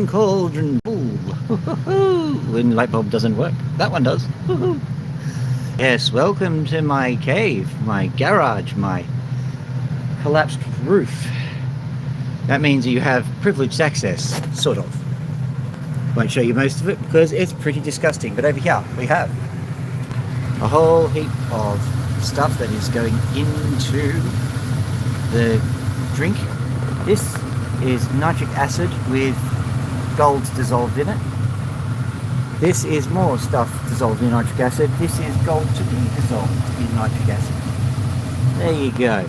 cauldron. Ooh. When light bulb doesn't work. That one does. Yes, welcome to my cave, my garage, my collapsed roof. That means you have privileged access, sort of. Won't show you most of it because it's pretty disgusting. But over here we have a whole heap of stuff that is going into the drink. This is nitric acid with gold dissolved in it. This is more stuff dissolved in nitric acid. This is gold to be dissolved in nitric acid. There you go.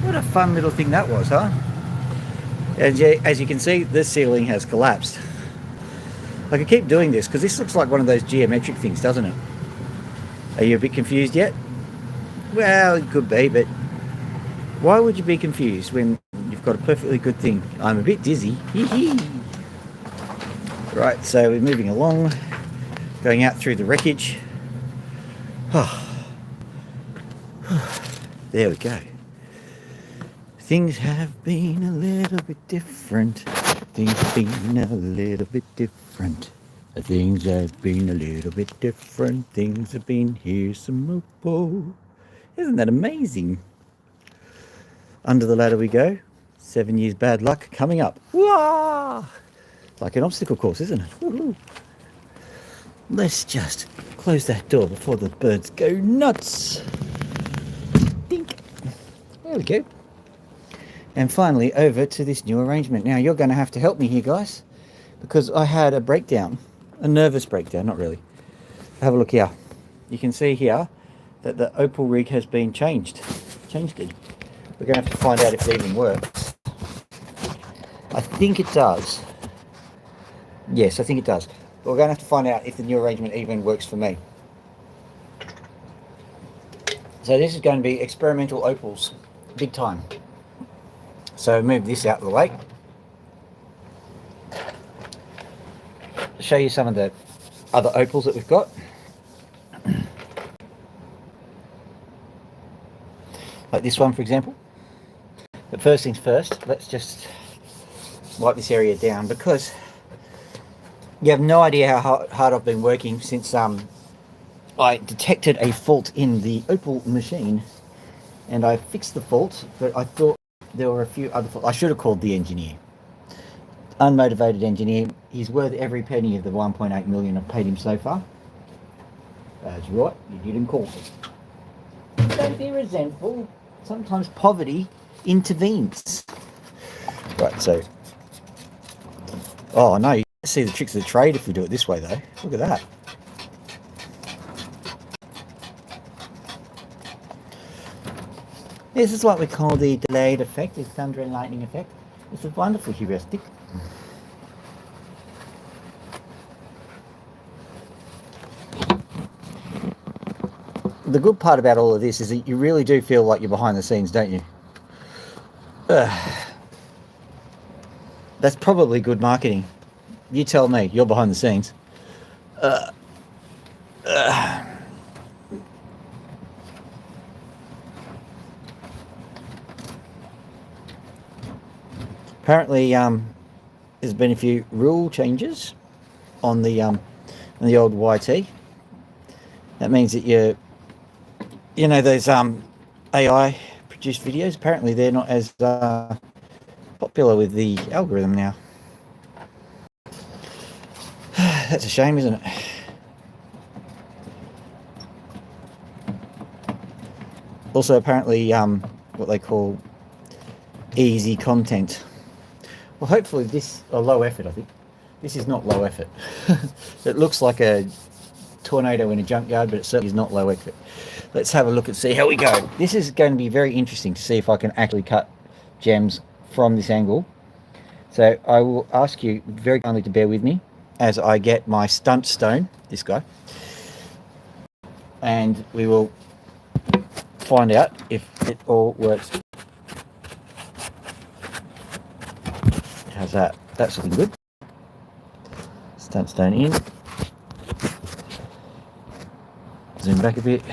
What a fun little thing that was, huh? And as you can see, the ceiling has collapsed. I could keep doing this because this looks like one of those geometric things, doesn't it? Are you a bit confused yet? Well, it could be, but why would you be confused when you've got a perfectly good thing? I'm a bit dizzy. Right, so we're moving along, going out through the wreckage. There we go. Things have been a little bit different. Things have been a little bit different. Things have been a little bit different. Things have been, here's some Opal. Isn't that amazing? Under the ladder we go. 7 years bad luck coming up. Wah! Like an obstacle course, isn't it? Woo-hoo. Let's just close that door before the birds go nuts. Dink. There we go. And finally over to this new arrangement. Now you're going to have to help me here, guys, because I had a breakdown, a nervous breakdown, not really. Have a look here. You can see here that the Opal rig has been changed. It. We're going to have to find out if it even works. I think it does. Yes, I think it does. But we're going to have to find out if the new arrangement even works for me. So this is going to be experimental Opals, big time. So move this out of the way. Show you some of the other Opals that we've got. Like this one, for example. But first things first, let's just wipe this area down because you have no idea how hard I've been working since I detected a fault in the Opal machine, and I fixed the fault, but I thought there were a few other faults. I should have called the engineer. Unmotivated engineer. He's worth every penny of the 1.8 million I've paid him so far. That's right, you didn't call me. Don't be resentful. Sometimes poverty intervenes. Right, so... Oh, no, you see the tricks of the trade if we do it this way, though. Look at that. This is what we call the delayed effect, the thunder and lightning effect. It's a wonderful heuristic. The good part about all of this is that you really do feel like you're behind the scenes, don't you? That's probably good marketing. You tell me, you're behind the scenes. Apparently, there's been a few rule changes on the old YT. That means that you know those AI produced videos. Apparently, they're not as popular with the algorithm now. That's a shame, isn't it? Also, apparently, what they call easy content. Well, hopefully this, or low effort, I think. This is not low effort. It looks like a tornado in a junkyard, but it certainly is not low effort. Let's have a look and see how we go. This is going to be very interesting to see if I can actually cut gems from this angle. So I will ask you very kindly to bear with me as I get my stunt stone, this guy, and we will find out if it all works. How's that? That's looking good. Stunt stone in. Zoom back a bit.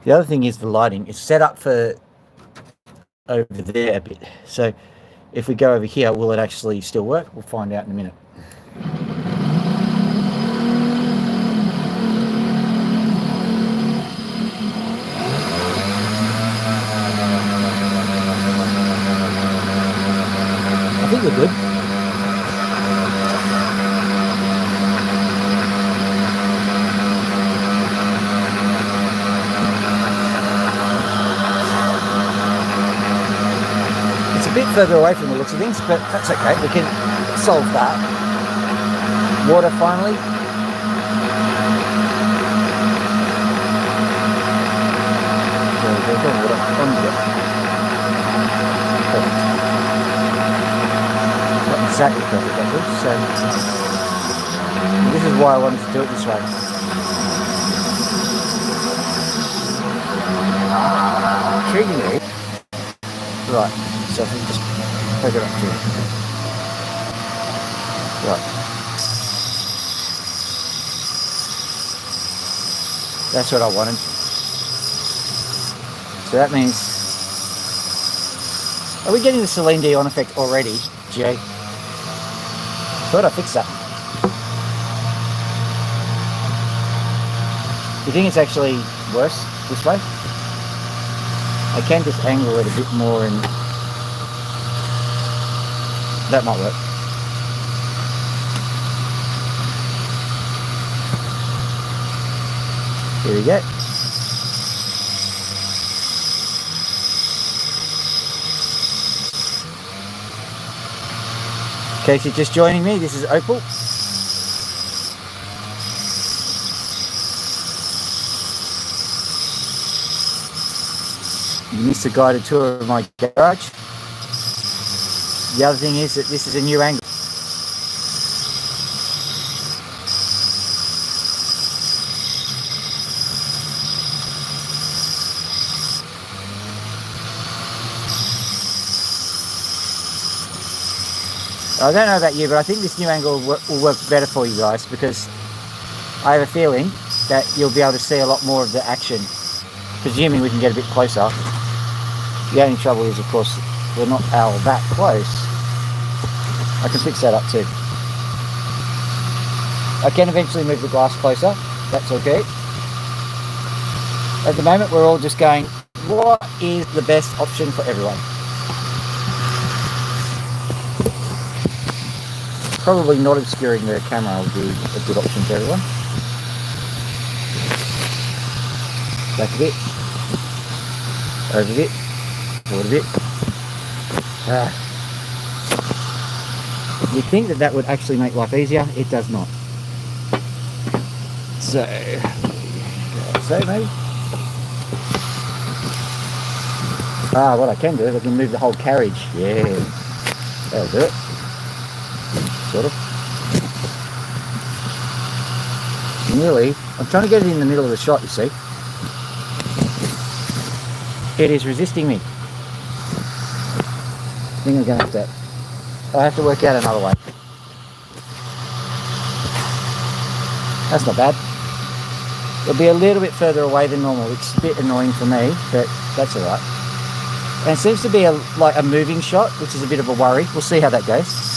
The other thing is the lighting. It's set up for over there a bit. So If we go over here, will it actually still work? We'll find out in a minute. I think we're good. It's a bit further away from the looks of things, but that's okay. We can solve that. Water finally. Not exactly perfect, that was. So this is why I wanted to do it this way. Intriguingly, right. So if we just poke it up to it. Right. That's what I wanted. So that means, are we getting the Celine Dion effect already, Jay? Thought I fixed that. Do you think it's actually worse this way? I can just angle it a bit more and that might work. Here we go. In case you're just joining me, this is Opal. You missed a guided tour of my garage. The other thing is that this is a new angle. I don't know about you, but I think this new angle will work better for you guys, because I have a feeling that you'll be able to see a lot more of the action, presuming we can get a bit closer. The only trouble is, of course, we're not all that close. I can fix that up too. I can eventually move the glass closer, that's okay. At the moment we're all just going, what is the best option for everyone? Probably not obscuring the camera would be a good option for everyone. Back a bit. Over a bit. Forward a bit. You'd think that that would actually make life easier. It does not. So maybe. What I can do is I can move the whole carriage. Yeah, that'll do it. Sort of. Nearly. I'm trying to get it in the middle of the shot, you see. It is resisting me. I think I'm going to have to work out another way. That's not bad. It'll be a little bit further away than normal. It's a bit annoying for me, but that's alright. And it seems to be like a moving shot, which is a bit of a worry. We'll see how that goes.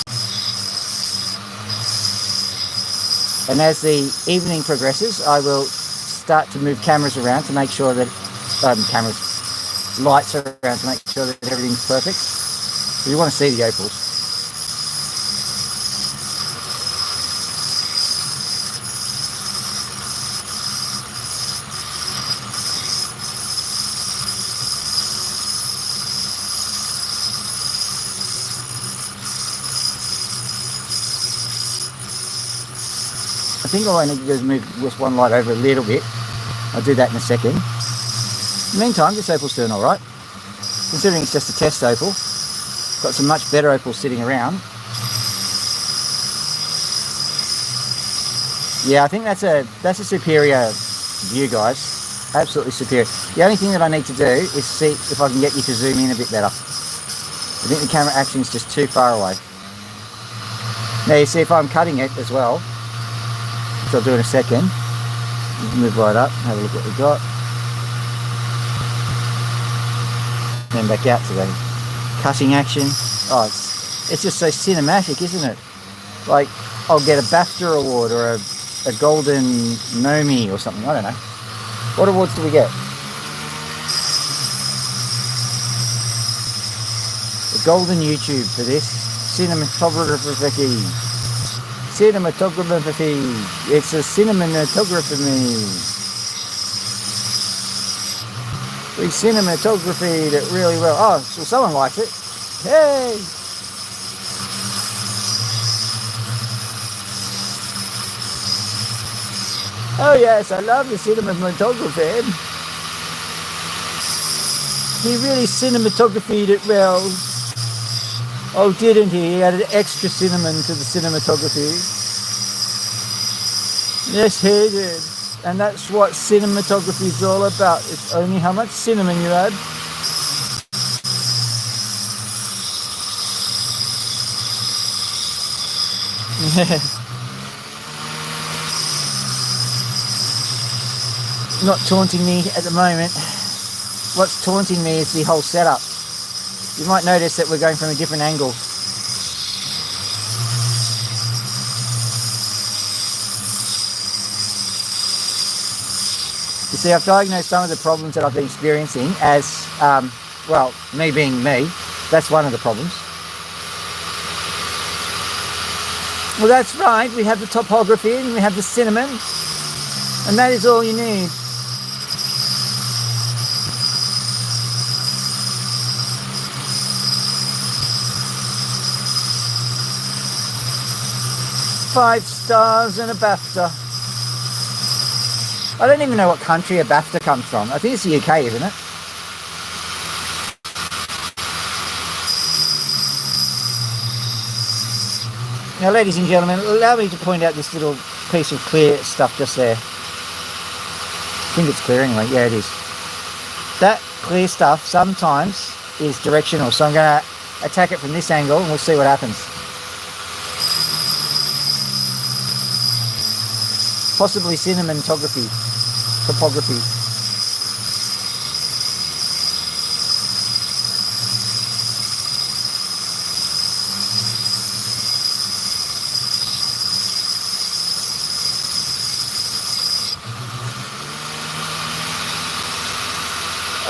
And as the evening progresses, I will start to move cameras around to make sure that lights around to make sure that everything's perfect. Because you want to see the opals. I think all I need to do is move this one light over a little bit. I'll do that in a second. In the meantime, this opal's doing alright. Considering it's just a test opal, got some much better opals sitting around. Yeah, I think that's a superior view, guys. Absolutely superior. The only thing that I need to do is see if I can get you to zoom in a bit better. I think the camera action is just too far away. Now you see if I'm cutting it as well, which I'll do in a second. Move right up, have a look what we've got. Then back out to the cutting action. Oh, it's It's just so cinematic, isn't it? Like, I'll get a BAFTA award or a Golden Nomi or something. I don't know. What awards do we get? The Golden YouTube for this. Cinematography. Cinematography. It's a cinematography. We cinematographied it really well. Oh, so someone likes it. Hey! Oh yes, I love the cinematography. He really cinematographied it well. Oh, didn't he? He added extra cinnamon to the cinematography. Yes, he did. And that's what cinematography is all about. It's only how much cinnamon you add. Not taunting me at the moment. What's taunting me is the whole setup. You might notice that we're going from a different angle. You see, I've diagnosed some of the problems that I've been experiencing as, well, me being me. That's one of the problems. Well, that's right. We have the topography and we have the cinnamon. And that is all you need. $5 stars and a BAFTA. I don't even know what country a BAFTA comes from. I think it's the UK, isn't it? Now, ladies and gentlemen, allow me to point out this little piece of clear stuff just there. I think it's clear anyway. Yeah, it is. That clear stuff sometimes is directional, so I'm going to attack it from this angle and we'll see what happens. Possibly cinematography, topography.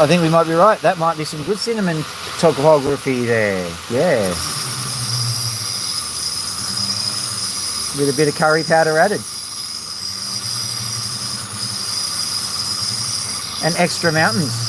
I think we might be right. That might be some good cinematography there. Yeah. With a bit of curry powder added. And extra mountains.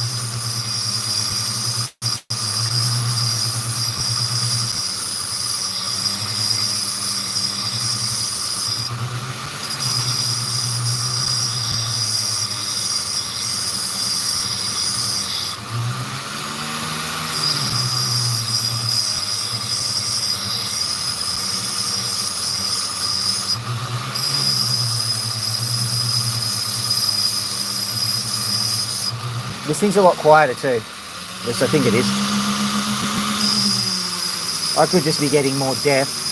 This thing's a lot quieter too. At least I think it is. I could just be getting more deaf.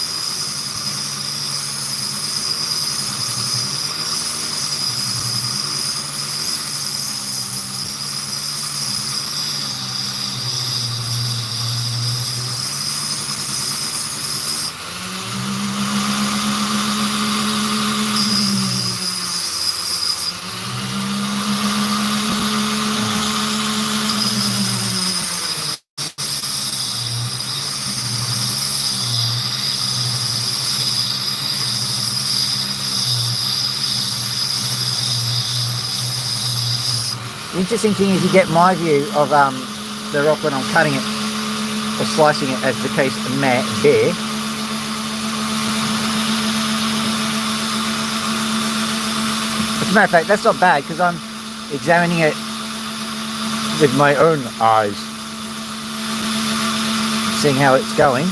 The interesting thing is you get my view of the rock when I'm cutting it or slicing it, as the case may be. As a matter of fact, that's not bad because I'm examining it with my own eyes, seeing how it's going.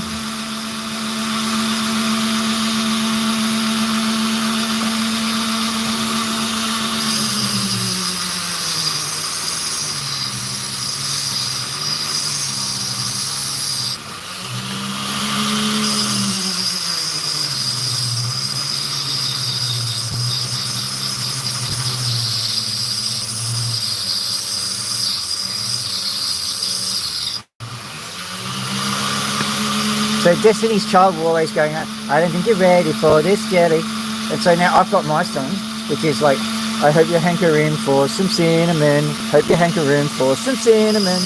So Destiny's Child will always going, I don't think you're ready for this jelly. And so now I've got my song, which is like, I hope you're hankering for some cinnamon. Hope you're hankering for some cinnamon.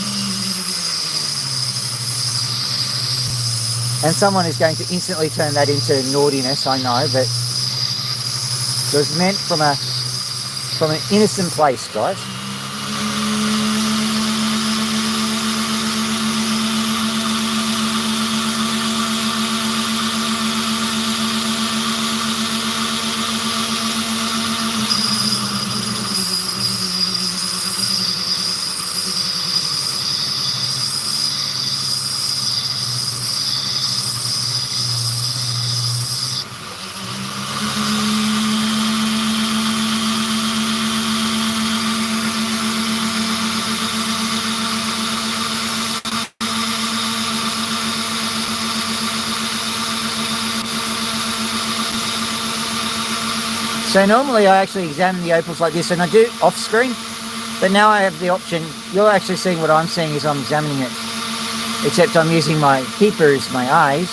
And someone is going to instantly turn that into naughtiness, I know, but it was meant from an innocent place, guys. So normally I actually examine the opals like this, and I do off screen, but now I have the option. You're actually seeing what I'm seeing as I'm examining it, except I'm using my peepers, my eyes.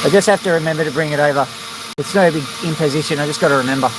I just have to remember to bring it over. It's no big imposition, I just got to remember.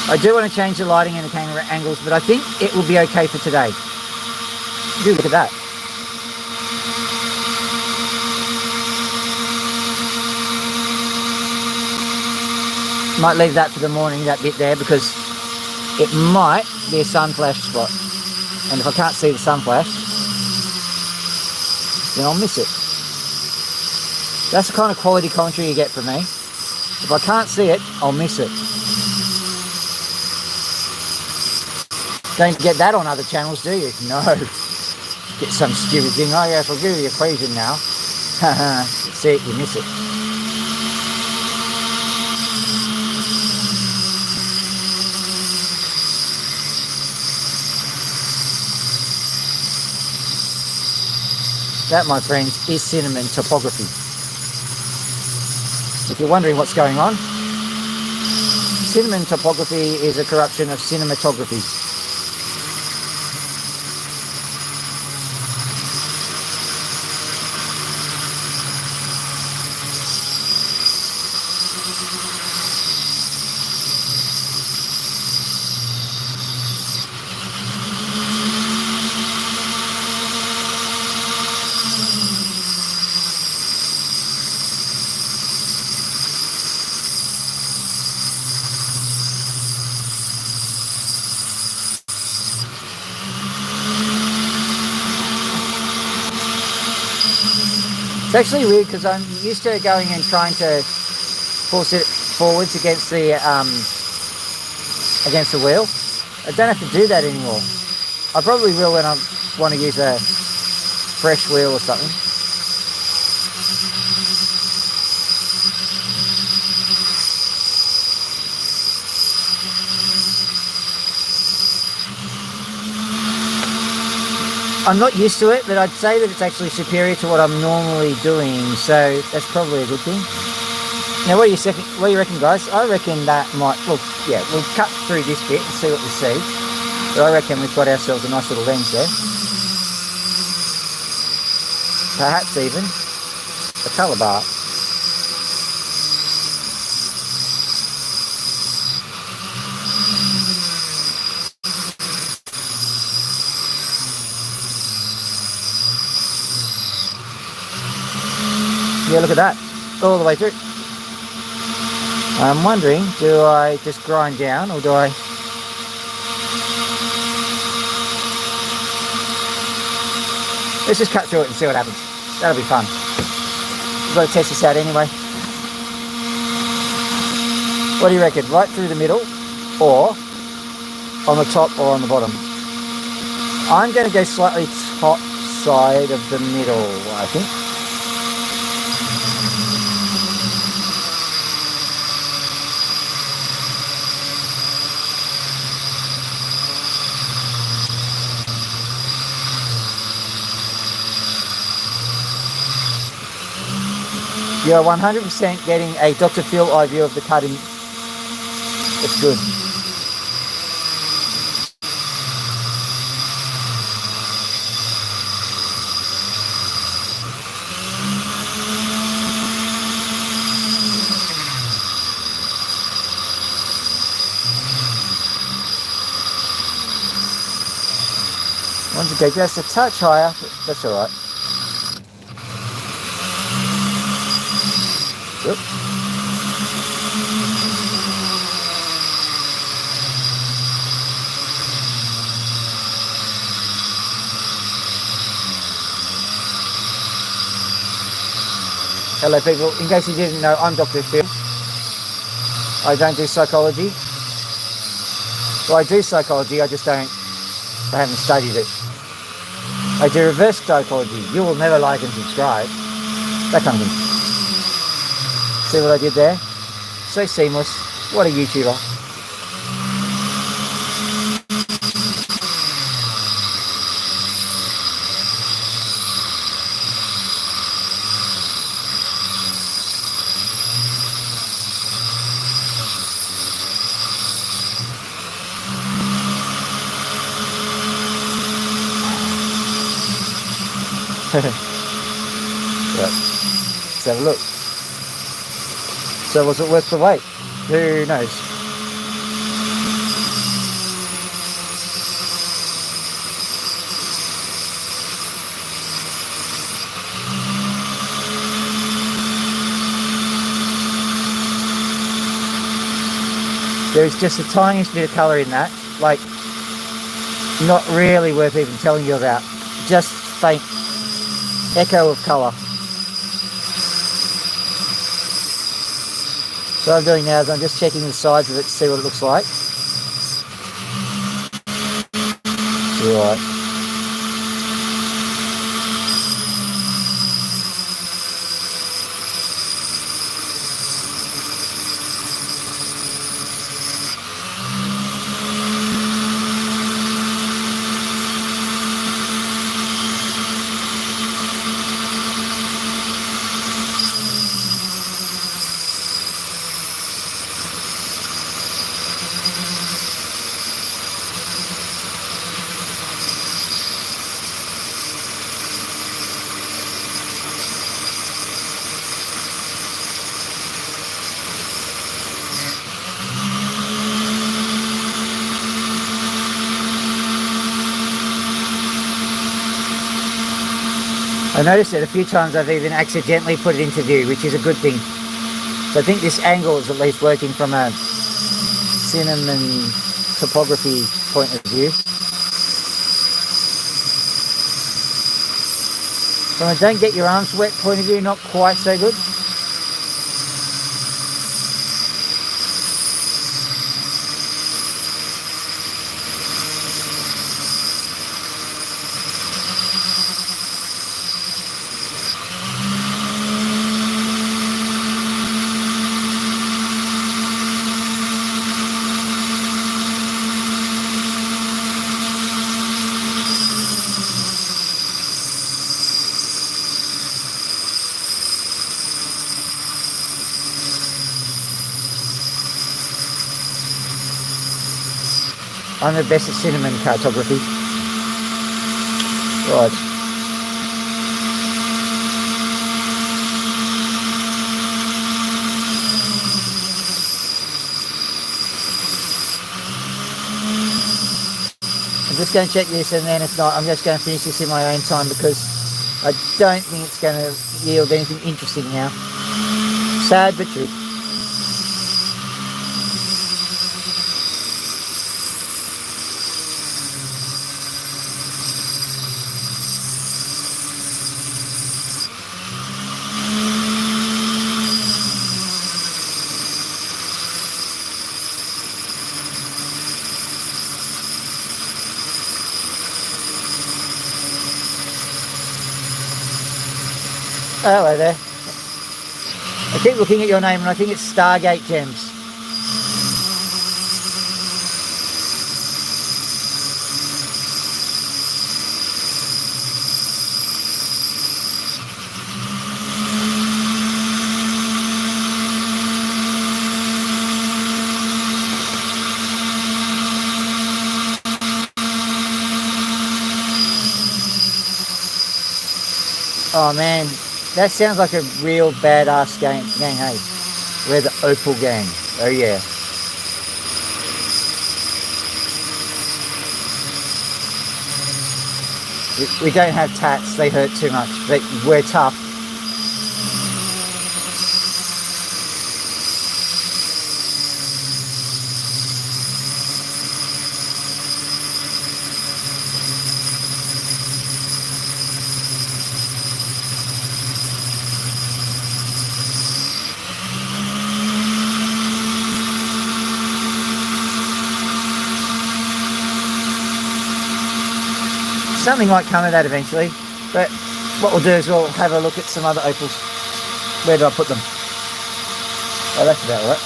I do want to change the lighting and the camera angles, but I think it will be okay for today. Do look at that. Might leave that for the morning, that bit there, because it might be a sun flash spot. And if I can't see the sun flash, then I'll miss it. That's the kind of quality commentary you get from me. If I can't see it, I'll miss it. Don't get that on other channels, do you? No. Get some stupid thing. Oh yes, I'll give you the equation now. See it, you miss it. That, my friends, is cinnamon topography. If you're wondering what's going on, cinnamon topography is a corruption of cinematography. It's actually weird because I'm used to going and trying to force it forwards against the wheel. I don't have to do that anymore. I probably will when I want to use a fresh wheel or something. I'm not used to it, but I'd say that it's actually superior to what I'm normally doing, so that's probably a good thing. Now, what do you reckon, guys? I reckon that might, look, yeah, we'll cut through this bit and see what we see. But I reckon we've got ourselves a nice little lens there. Perhaps even a colour bar. Yeah, look at that. All the way through. I'm wondering, do I just grind down or do I... Let's just cut through it and see what happens. That'll be fun. We've got to test this out anyway. What do you reckon? Right through the middle or on the top or on the bottom? I'm going to go slightly top side of the middle, I think. You're 100% getting a Dr. Phil eye view of the cutting. It's good. Once you go just a touch higher, that's all right. Yep. Hello people, in case you didn't know, I'm Dr. Phil. I don't do psychology. Well, I do psychology, I haven't studied it. I do reverse psychology. You will never like and subscribe. That kind of thing. See what I did there? So seamless. What a YouTuber. Right. Let's have a look. So was it worth the wait? Who knows? There's just the tiniest bit of colour in that, like not really worth even telling you about. Just faint echo of colour. So what I'm doing now is I'm just checking the sides of it to see what it looks like. Right. I noticed that a few times I've even accidentally put it into view, which is a good thing. So I think this angle is at least working from a cinnamon topography point of view. From a don't get your arms wet point of view, not quite so good. I'm the best at cinnamon cartography. Right. I'm just going to check this, and then if not, I'm just going to finish this in my own time because I don't think it's going to yield anything interesting now. Sad but true. Hello there. I keep looking at your name and I think it's Stargate Gems. Oh man, that sounds like a real badass gang, hey? We're the Opal gang. Oh yeah. We don't have tats, they hurt too much. We're tough. Something might come of that eventually, but what we'll do is we'll have a look at some other opals. Where do I put them? Oh, that's about right.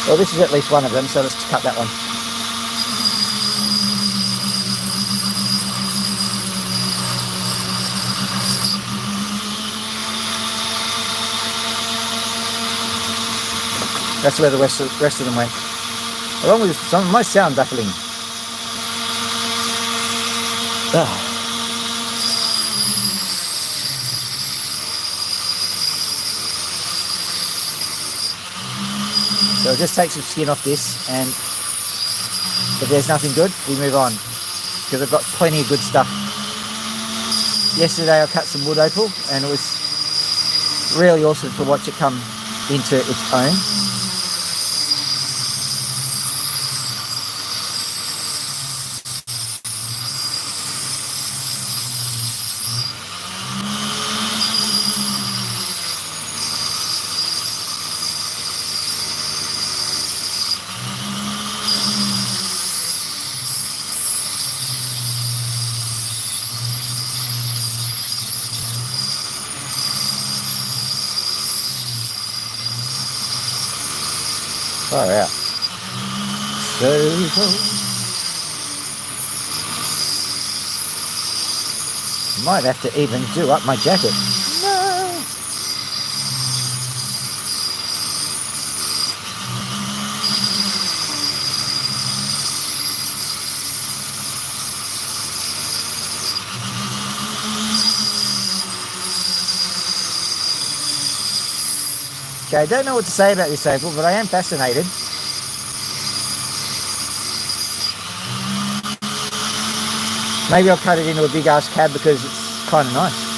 Well, this is at least one of them, so let's cut that one. That's where the rest of them went. Along with some of my sound baffling. Oh. So I'll just take some skin off this, and if there's nothing good, we move on. Because I've got plenty of good stuff. Yesterday I cut some wood opal, and it was really awesome to watch it come into its own. Far out. So cold. Might have to even do up my jacket. No. Okay, I don't know what to say about this opal, but I am fascinated. Maybe I'll cut it into a big ass cab because it's kind of nice.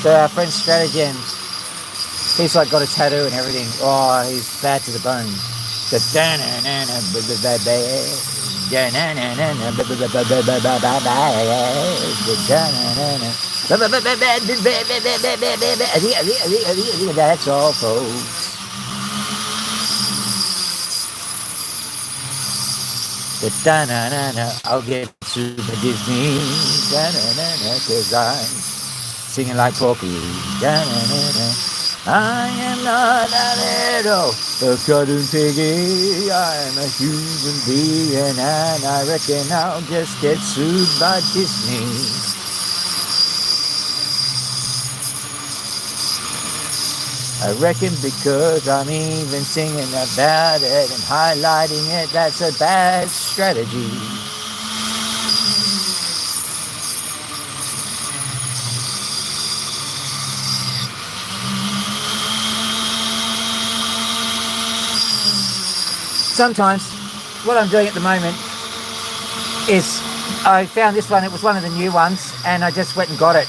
So our friend Stratagems, he's like got a tattoo and everything. Oh, he's bad to the bone. The that's all, folks. The I'll get Super Disney, cause I'm singing like Porky. I am not a little cartoon piggy. I'm a human being, and I reckon I'll just get sued by Disney. I reckon because I'm even singing about it and highlighting it, that's a bad strategy. Sometimes what I'm doing at the moment is I found this one, it was one of the new ones, and I just went and got it.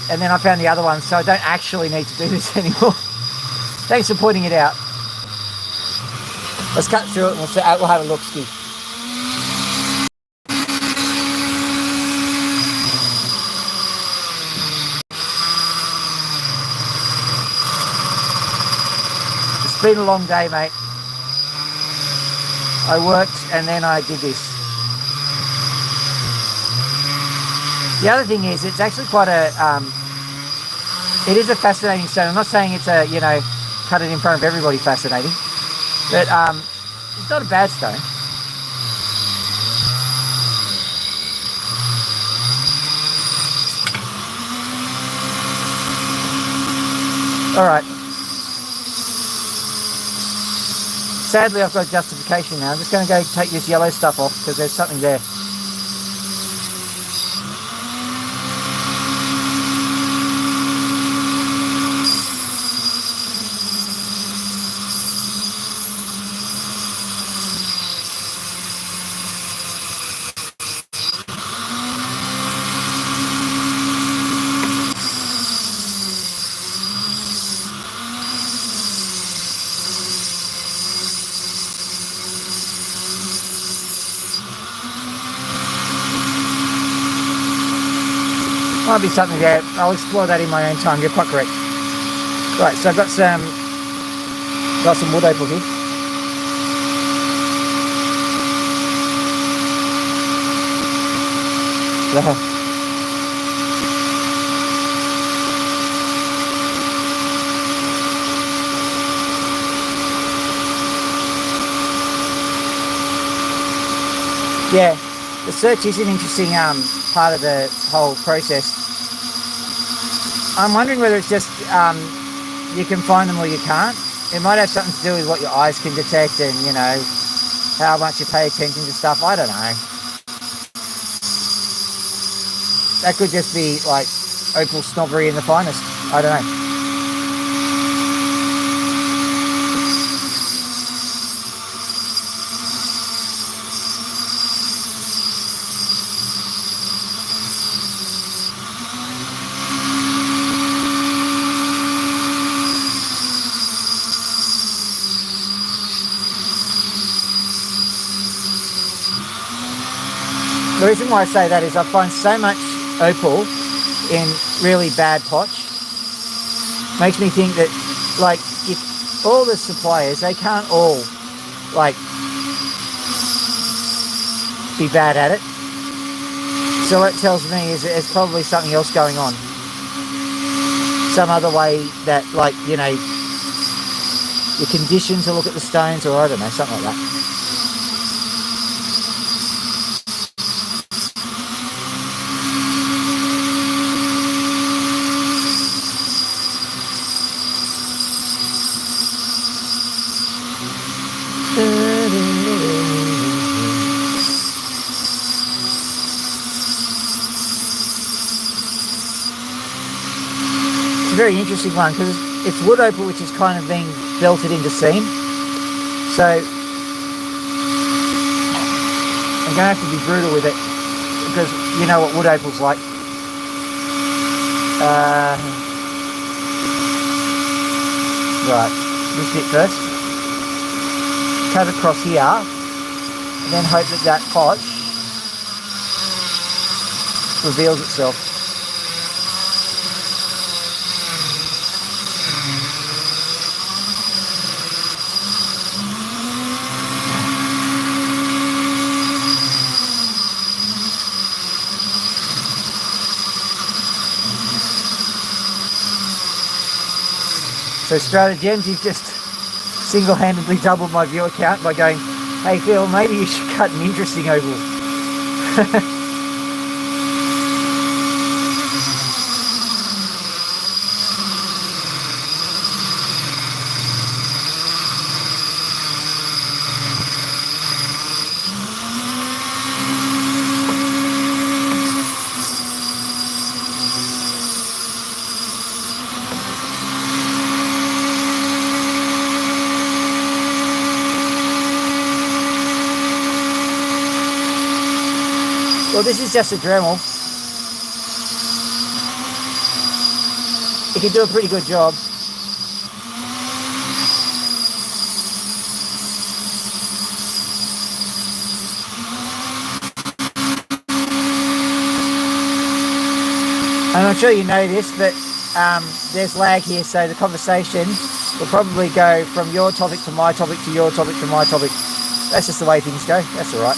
And then I found the other one, so I don't actually need to do this anymore. Thanks for pointing it out. Let's cut through it and we'll have a look, Ski. It's been a long day, mate. I worked and then I did this. The other thing is, it's actually quite a, it is a fascinating stone. I'm not saying it's a, you know, cut it in front of everybody fascinating, but it's not a bad stone. All right. Sadly, I've got justification now. I'm just going to go take this yellow stuff off because there's something there. Might be something there. I'll explore that in my own time. You're quite correct. Right, so I've got some wood opal here. Yeah, the search is an interesting part of the whole process. I'm wondering whether it's just you can find them or you can't. It might have something to do with what your eyes can detect and, you know, how much you pay attention to stuff. I don't know. That could just be like opal snobbery in the finest. I don't know. The reason why I say that is I find so much opal in really bad potch. Makes me think that, like, if all the suppliers, they can't all, like, be bad at it. So what it tells me is that there's probably something else going on. Some other way that, like, you know, you're conditioned to look at the stones, or I don't know, something like that. It's a very interesting one because it's wood opal, which is kind of being belted into seam. So I'm going to have to be brutal with it because you know what wood opal's like. Right, this bit first. Cut across here, and then hope that that potch reveals itself. So Stratagems, you've just single-handedly doubled my viewer count by going, hey Phil, maybe you should cut an interesting oval. Well, this is just a Dremel. It can do a pretty good job. And I'm sure you know this, but there's lag here, so the conversation will probably go from your topic to my topic to your topic to my topic. That's just the way things go. That's all right.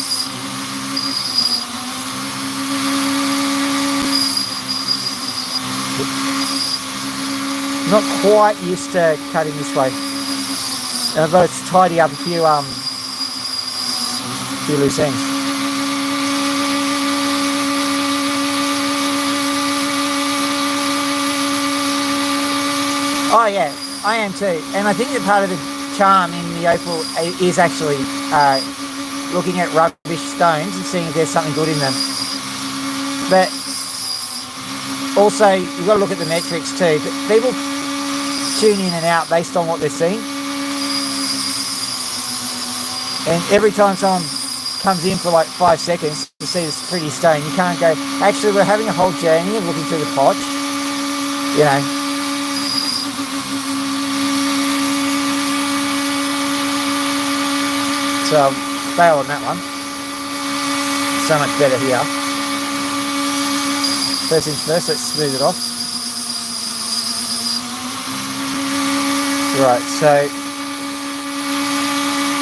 Not quite used to cutting this way, and I've got to tidy up a few loose ends. Oh yeah, I am too, and I think that part of the charm in the Opal is actually looking at rubbish stones and seeing if there's something good in them. But also, you've got to look at the metrics too. But people tune in and out based on what they're seeing. And every time someone comes in for like 5 seconds to see this pretty stone, you can't go, actually, we're having a whole journey of looking through the potch. You know. So, fail on that one. So much better here. First things first, let's smooth it off. Right, so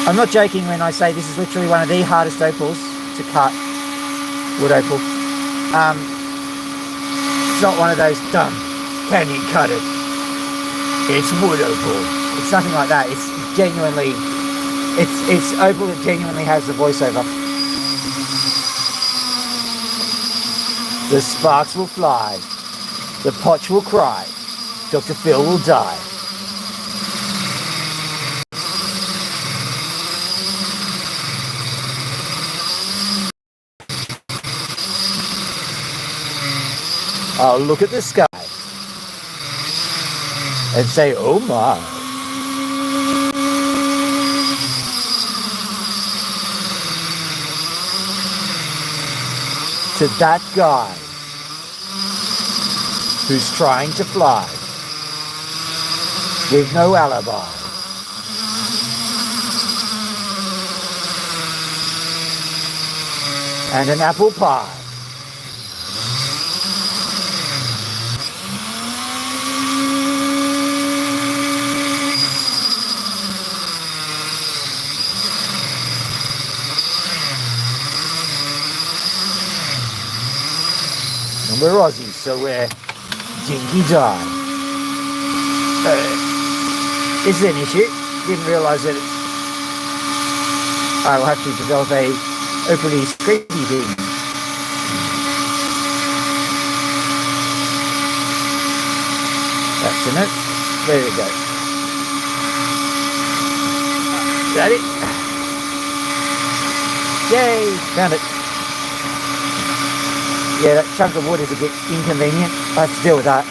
I'm not joking when I say this is literally one of the hardest opals to cut, wood opal. It's not one of those, done, can you cut it? It's wood opal. It's nothing like that. It's genuinely, it's opal that genuinely has the voiceover. The sparks will fly, the potch will cry, Dr. Phil will die. I'll look at the sky and say, oh my. To that guy who's trying to fly with no alibi. And an apple pie. And we're Aussies, so we're dinky die. Is there an issue? Didn't realise that I will have to develop a pretty squeaky thing. That's in it. There we go. Is that it? Yay! Found it. Yeah, that chunk of wood is a bit inconvenient. I have to deal with that.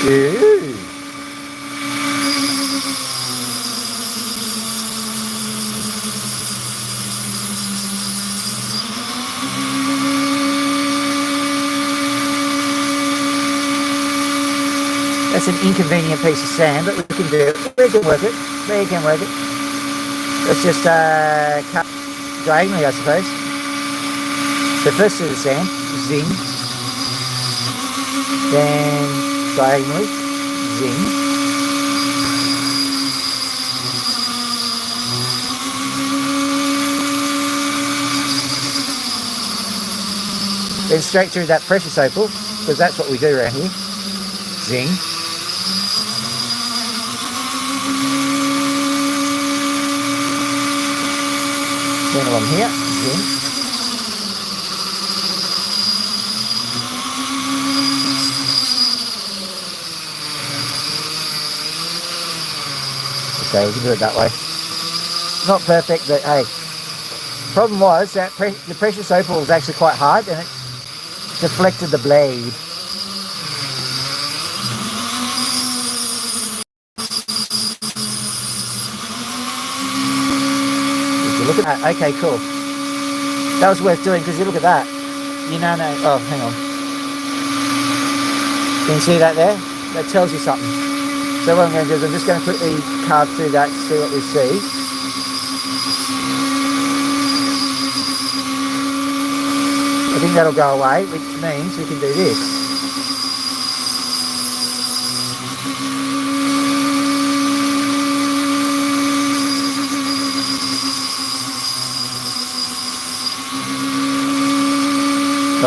Ooh. That's an inconvenient piece of sand, but we can do it. We can work it. We can work it. Let's just cut diagonally, I suppose. So first to the sand, zing. Then diagonally, zing. Then straight through that precious opal, because that's what we do around here. Zing. Then along here, zing. Okay, we can do it that way. Not perfect, but hey. Problem was that the precious opal was actually quite hard and it deflected the blade. Look at that. Okay, cool. That was worth doing because you look at that. You know, oh, hang on. Can you see that there? That tells you something. So what I'm going to do is I'm just going to quickly carve through that to see what we see. I think that'll go away, which means we can do this.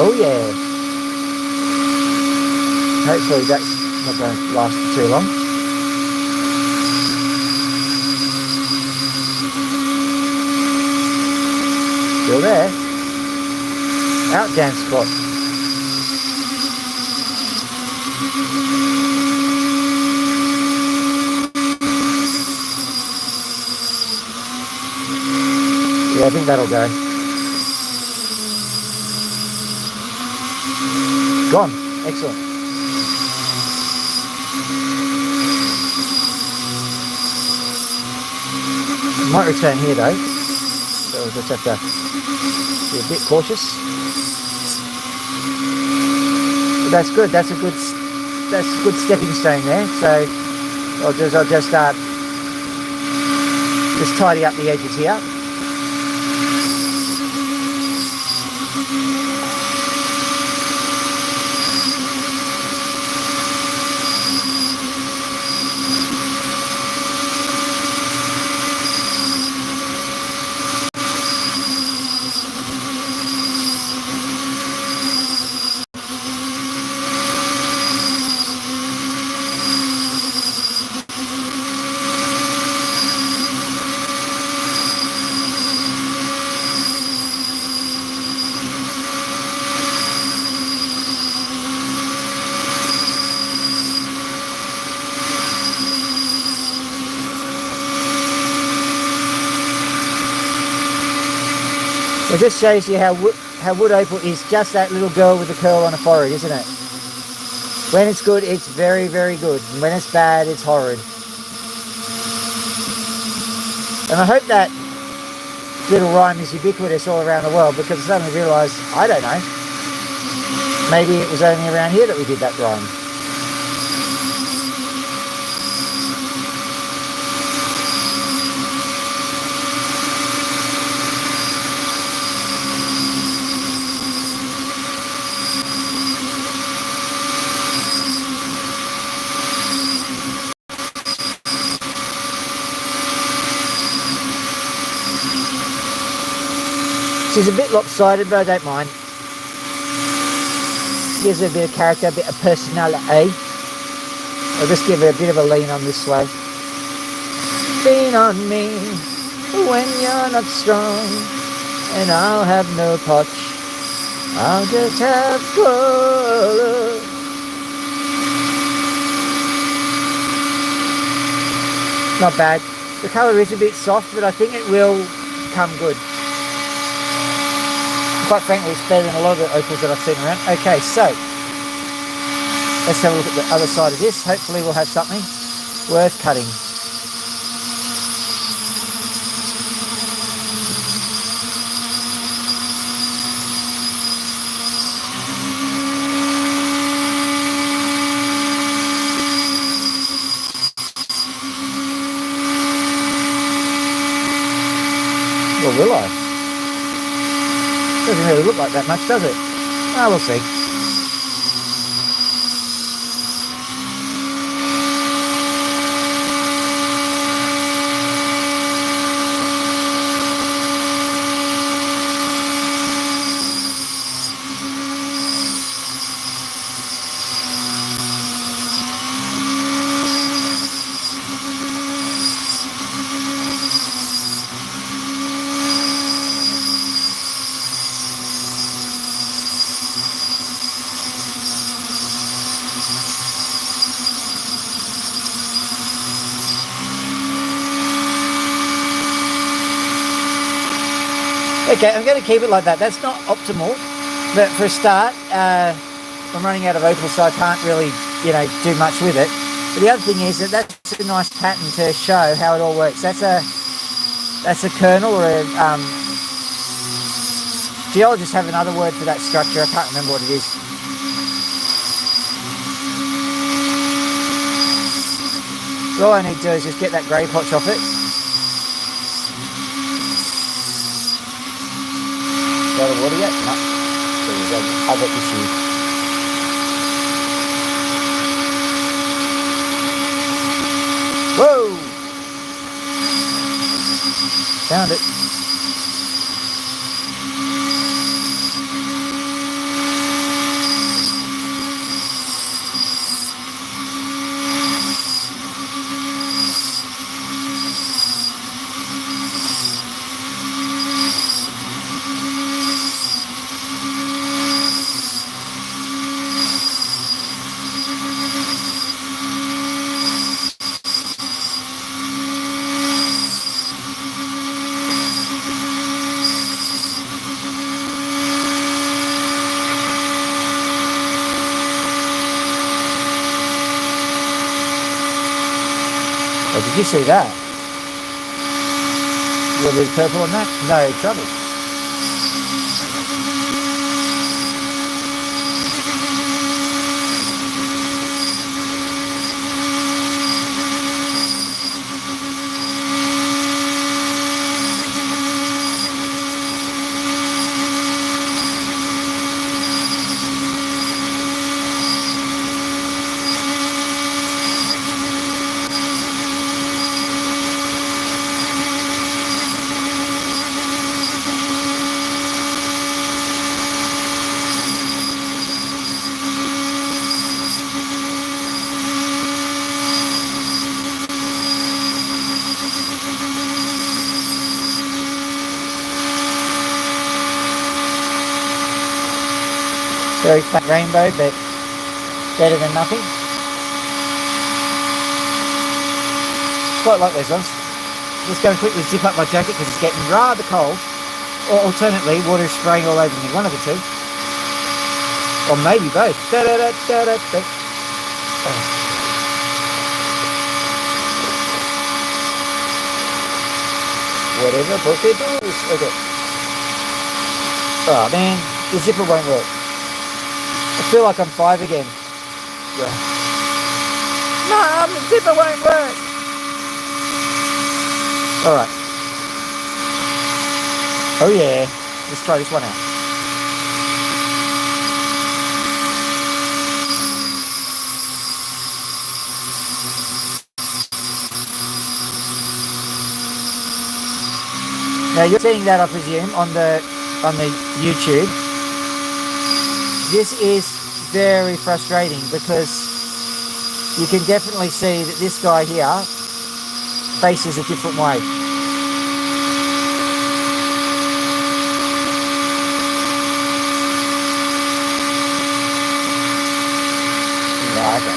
Oh yeah. Hopefully that's not going to last for too long. Still there. Out down spot. Yeah, I think that'll go. Gone. Excellent. Might return here though, so we'll just have to be a bit cautious. But that's good. That's a good stepping stone there. So I'll just tidy up the edges here. It just shows you how wood opal is just that little girl with the curl on the forehead, isn't it? When it's good, it's very, very good. And when it's bad, it's horrid. And I hope that little rhyme is ubiquitous all around the world, because I suddenly realised, I don't know, maybe it was only around here that we did that rhyme. She's a bit lopsided, but I don't mind. Gives her a bit of character, a bit of personality. I'll just give her a bit of a lean on this way. Lean on me when you're not strong, and I'll have no potch. I'll just have colour. Not bad. The colour is a bit soft, but I think it will come good. Quite frankly, it's better than a lot of the opals that I've seen around. Okay, so Let's have a look at the other side of this. Hopefully we'll have something worth cutting. Or will I? Doesn't really look like that much, does it? Ah, we'll see. Okay, I'm going to keep it like that. That's not optimal, but for a start, I'm running out of Opal, so I can't really, do much with it. But the other thing is that that's a nice pattern to show how it all works. That's a kernel, or a geologists have another word for that structure. I can't remember what it is. So all I need to do is just get that grey potch off it. Out of water yet? No. So there's other issue. Whoa! Found it. Oh, did you see that? A little bit of purple on that? No trouble. Very faint rainbow, but better than nothing. Quite like those ones. Just going to quickly zip up my jacket because it's getting rather cold. Or alternately, water is spraying all over me. One of the two. Or maybe both. Whatever, potatoes. Okay. Oh man, the zipper won't work. I feel like I'm 5 again. Yeah. Mom, the zipper won't work. Alright. Oh yeah. Let's try this one out. Now you're seeing that, I presume, on the YouTube. This is very frustrating because you can definitely see that this guy here faces a different way. Yeah, okay.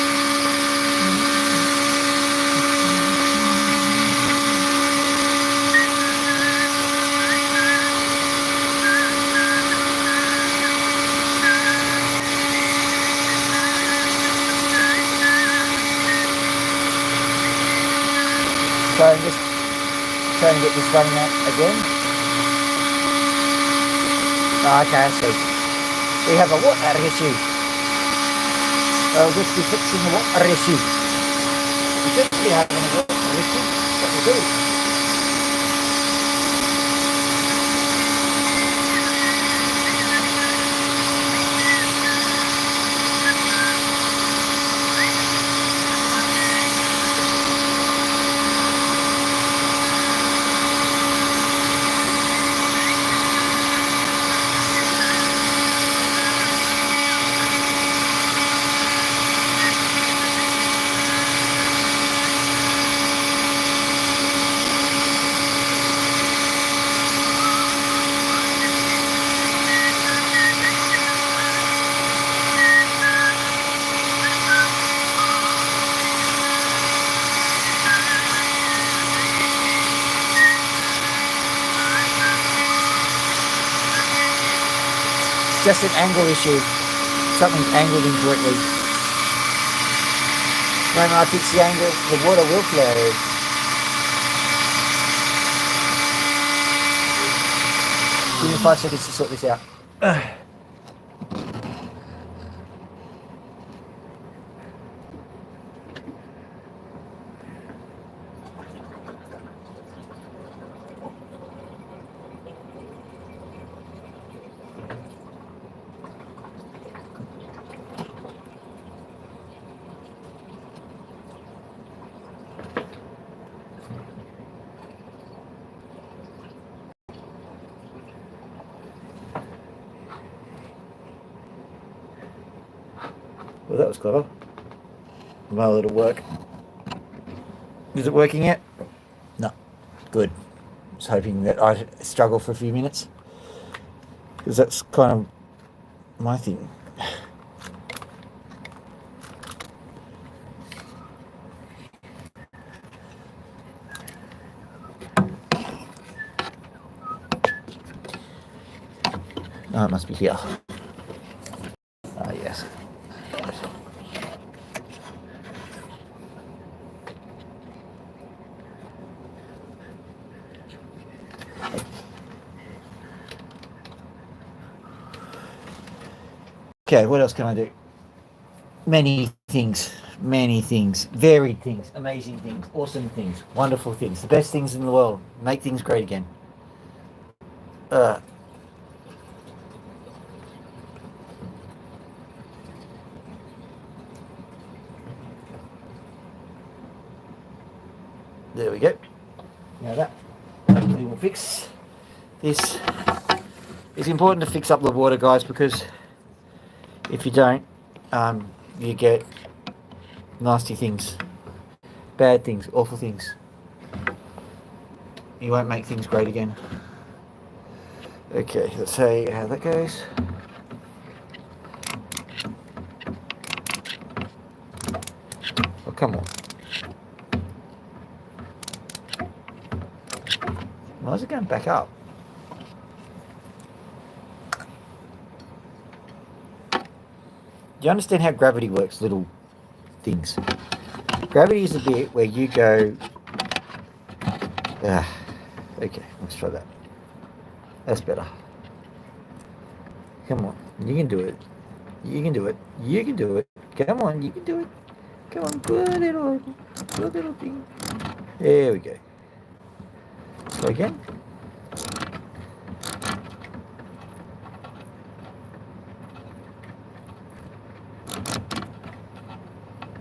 So I'm just trying to get this running again. Oh, okay, I see. We have a water issue. I'll just be fixing the water issue. We should be having a water issue, but we do. Just an angle issue. Something's angled incorrectly. When I fix the angle, the water will flow. Give me 5 seconds to sort this out. Well, that was clever. Well, it'll work. Is it working yet? No. Good. I was hoping that I'd struggle for a few minutes, because that's kind of my thing. Oh, it must be here. Ah, yes. Okay, what else can I do? Many things, varied things, amazing things, awesome things, wonderful things, the best things in the world. Make things great again. There we go. Now that hopefully will fix this. It's important to fix up the water, guys, because if you don't, you get nasty things, bad things, awful things. You won't make things great again. Okay, let's see how that goes. Oh, come on. Why is it going back up? Do you understand how gravity works, little things? Gravity is the bit where you go... okay, let's try that. That's better. Come on, you can do it. You can do it. You can do it. Come on, you can do it. Come on, good little thing. There we go. So again.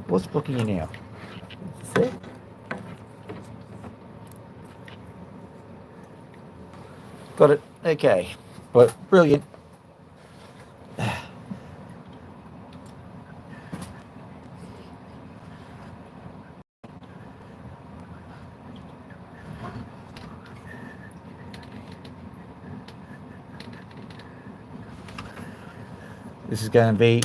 What's blocking you now? See? Got it. Okay. Well, brilliant. This is going to be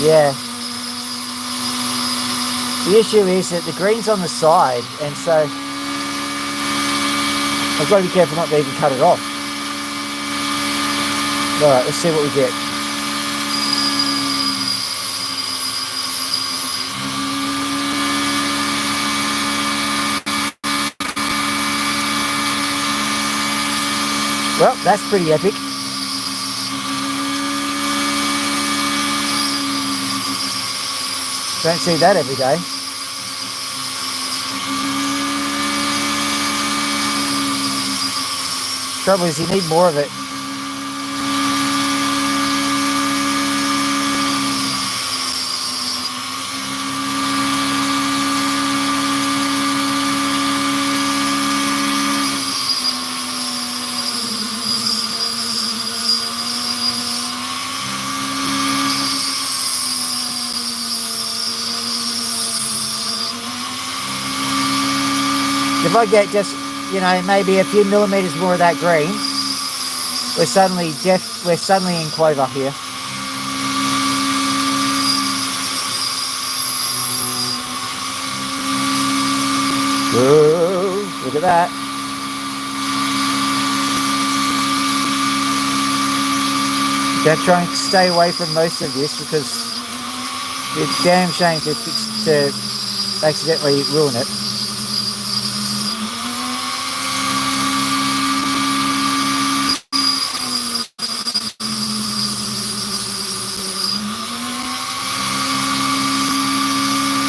yeah. The issue is that the green's on the side, and so I've got to be careful not to even cut it off. Alright, let's see what we get. Well, that's pretty epic. Don't see that every day. Trouble is, you need more of it. If I get just, you know, maybe a few millimeters more of that green, we're suddenly in clover here. Whoa, look at that. Don't try and stay away from most of this because it's a damn shame to accidentally ruin it.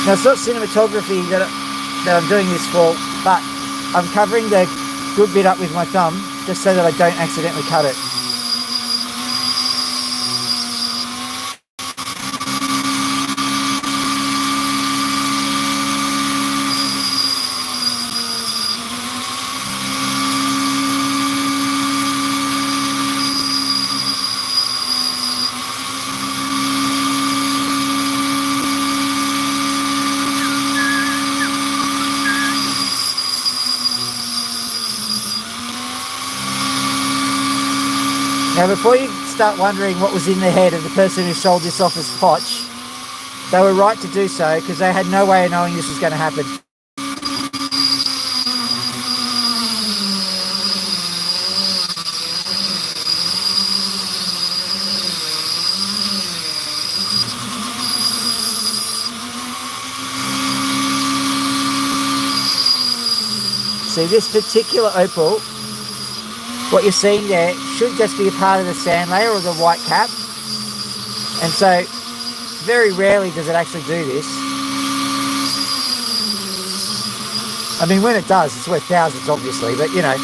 Now, it's not cinematography that I'm doing this for, but I'm covering the good bit up with my thumb just so that I don't accidentally cut it. Now, before you start wondering what was in the head of the person who sold this off as potch, they were right to do so because they had no way of knowing this was going to happen. See, this particular opal, what you're seeing there should just be a part of the sand layer or the white cap. And so very rarely does it actually do this. I mean, when it does, it's worth thousands, obviously, but you know.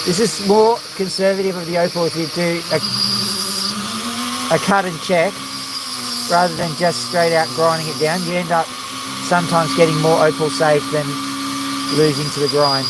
This is more conservative of the opal if you do a cut and check rather than just straight out grinding it down. You end up sometimes getting more opal saved than losing to the grind.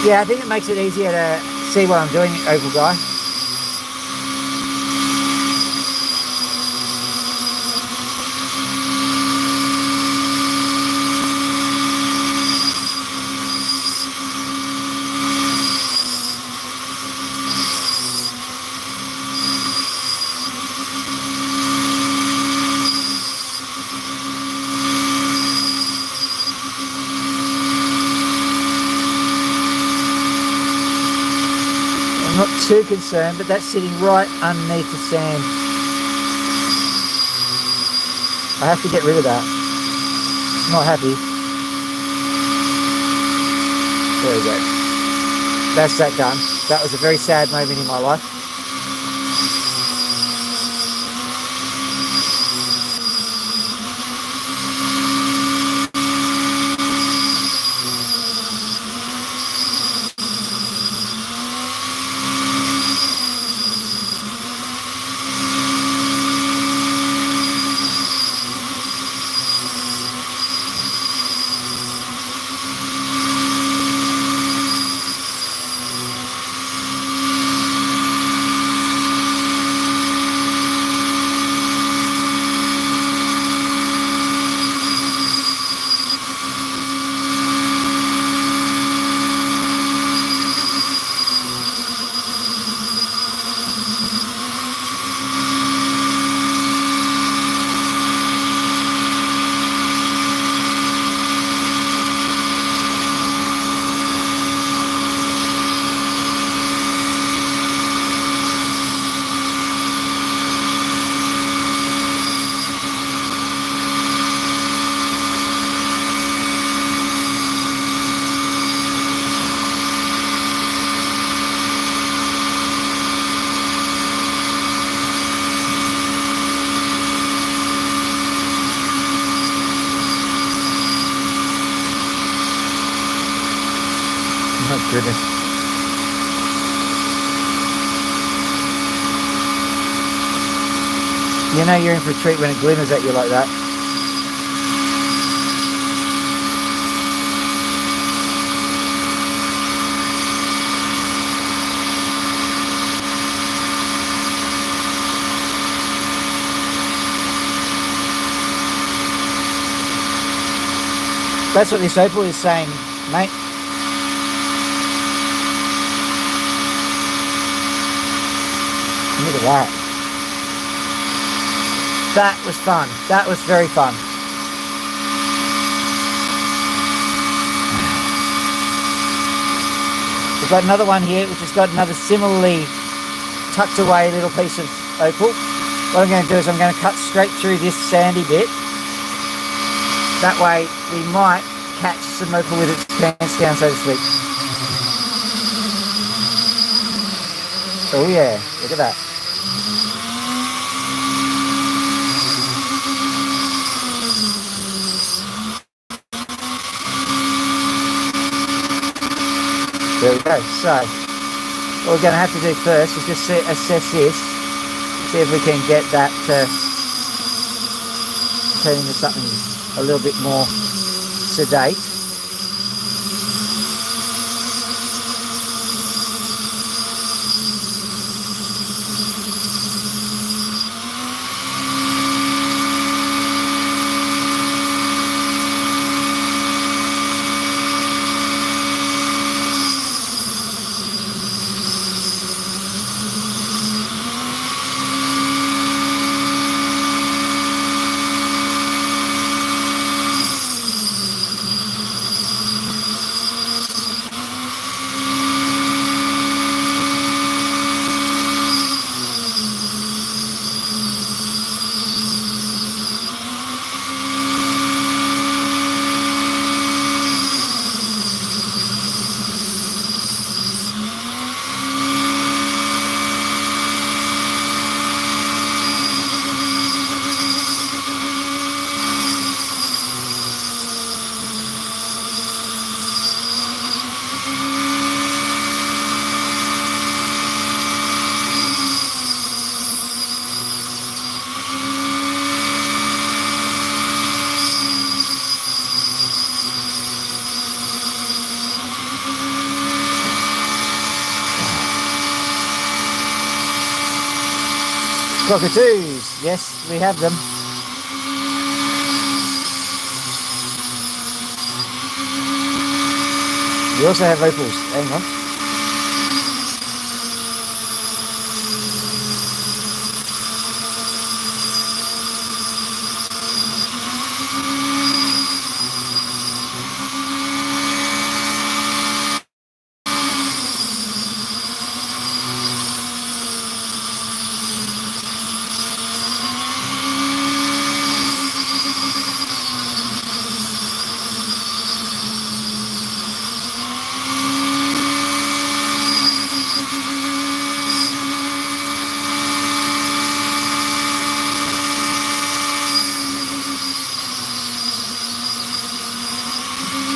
Yeah, I think it makes it easier to see what I'm doing, Opal guy. I'm not too concerned, but that's sitting right underneath the sand. I have to get rid of that. I'm not happy. There we go. That's that done. That was a very sad moment in my life. Oh, goodness. You know you're in for a treat when it glimmers at you like that. That's what this Opal is saying, mate. Look at that. That was fun. That was very fun. We've got another one here which has got another similarly tucked away little piece of opal. What I'm going to do is I'm going to cut straight through this sandy bit. That way we might catch some opal with its pants down, so to speak. Oh yeah, look at that. There we go. So what we're going to have to do first is just assess this, see if we can get that turn into something a little bit more sedate. Cockatoos, yes, we have them. We also have opals. Hang on.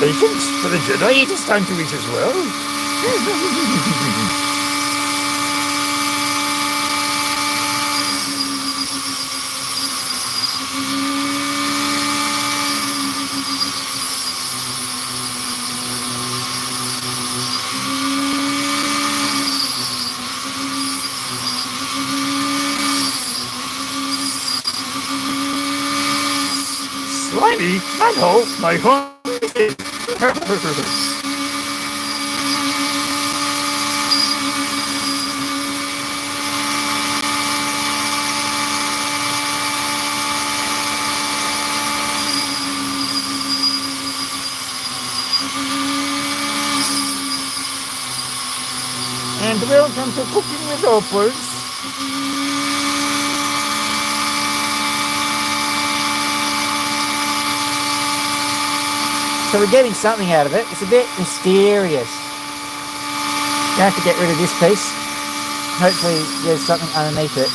Patience for the Jedi, it is time to eat as well. Slimy manhole, my home. And welcome to Cooking with Opals. So we're getting something out of it. It's a bit mysterious. You have to get rid of this piece. Hopefully there's something underneath it.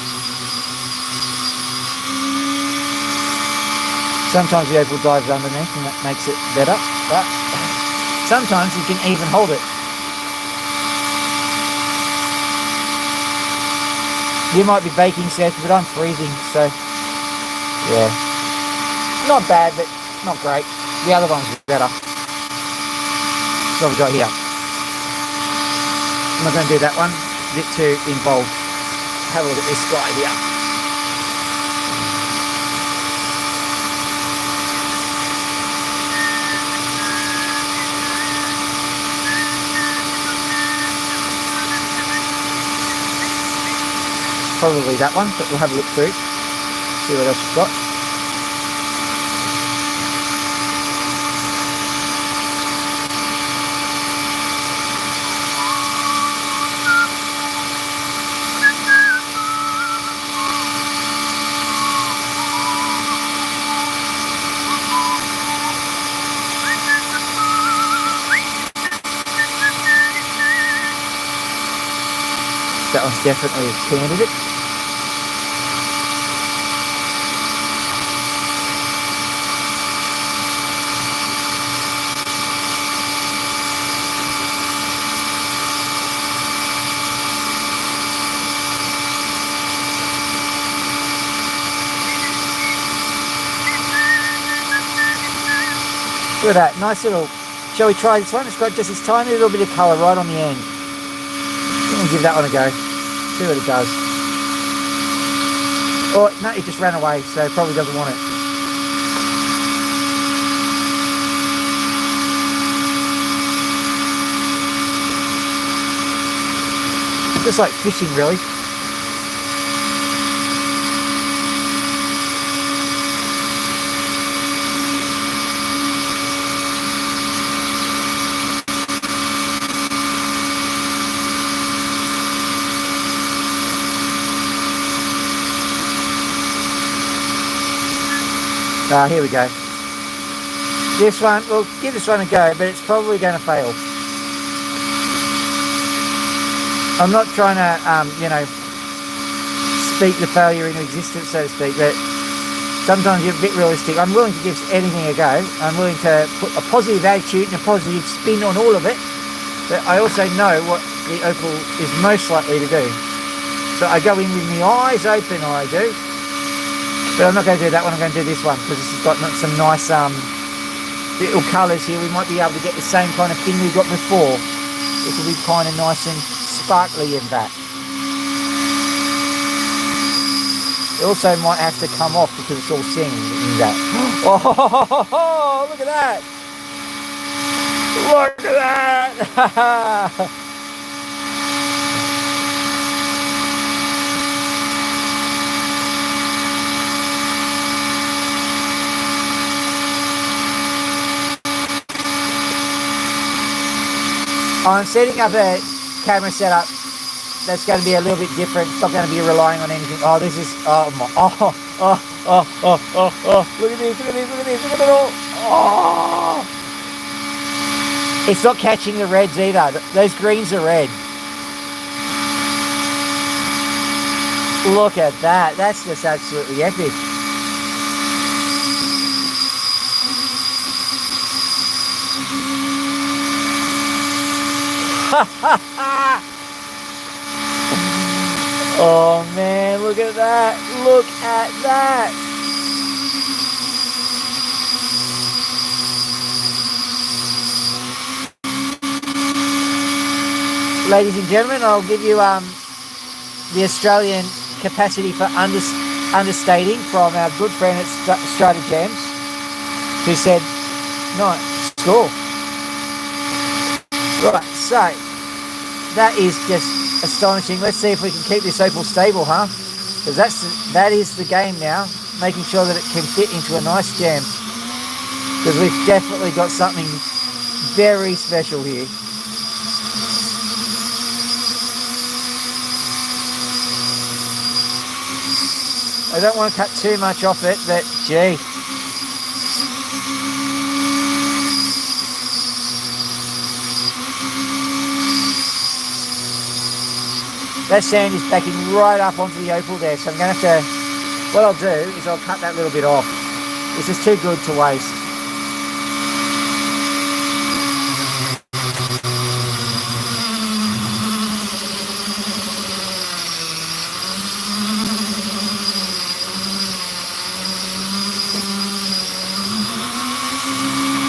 Sometimes the opal dives underneath and that makes it better. But sometimes you can even hold it. You might be baking, Seth, but I'm freezing, so yeah. Not bad, but not great. The other one's better. What have we got here? I'm not going to do that one. A bit too involved. Have a look at this guy here. Probably that one, but we'll have a look through. See what else we've got. That one's definitely a candidate. Look at that, nice little, shall we try this one? It's got just this tiny little bit of colour right on the end. I'm going to give that one a go, see what it does. Oh, no, it just ran away, so it probably doesn't want it. Just like fishing, really. Here we go. This one, we'll give this one a go, but it's probably going to fail. I'm not trying to, you know, speak the failure into existence, so to speak, but sometimes you're a bit realistic. I'm willing to give anything a go. I'm willing to put a positive attitude and a positive spin on all of it, but I also know what the Opal is most likely to do. So I go in with my eyes open, I do. But I'm not going to do that one, I'm going to do this one, because this has got some nice little colours here. We might be able to get the same kind of thing we got before. It will be kind of nice and sparkly in that. It also might have to come off because it's all singing in that. Oh, look at that! Look at that! I'm setting up a camera setup that's going to be a little bit different. It's not going to be relying on anything. Oh, this is, oh my, look at this, look at this, look at this, look at it all. Oh. It's not catching the reds either. Those greens are red. Look at that. That's just absolutely epic. Oh man, look at that. Look at that. Ladies and gentlemen, I'll give you the Australian capacity for understating from our good friend at Strata Jams, who said, nice score. Right, so that is just astonishing. Let's see if we can keep this Opal stable, huh? Because that is the game now, making sure that it can fit into a nice jam. Because we've definitely got something very special here. I don't want to cut too much off it, but gee. That sand is backing right up onto the Opal there, so I'm going to have to, what I'll do is I'll cut that little bit off. This is too good to waste.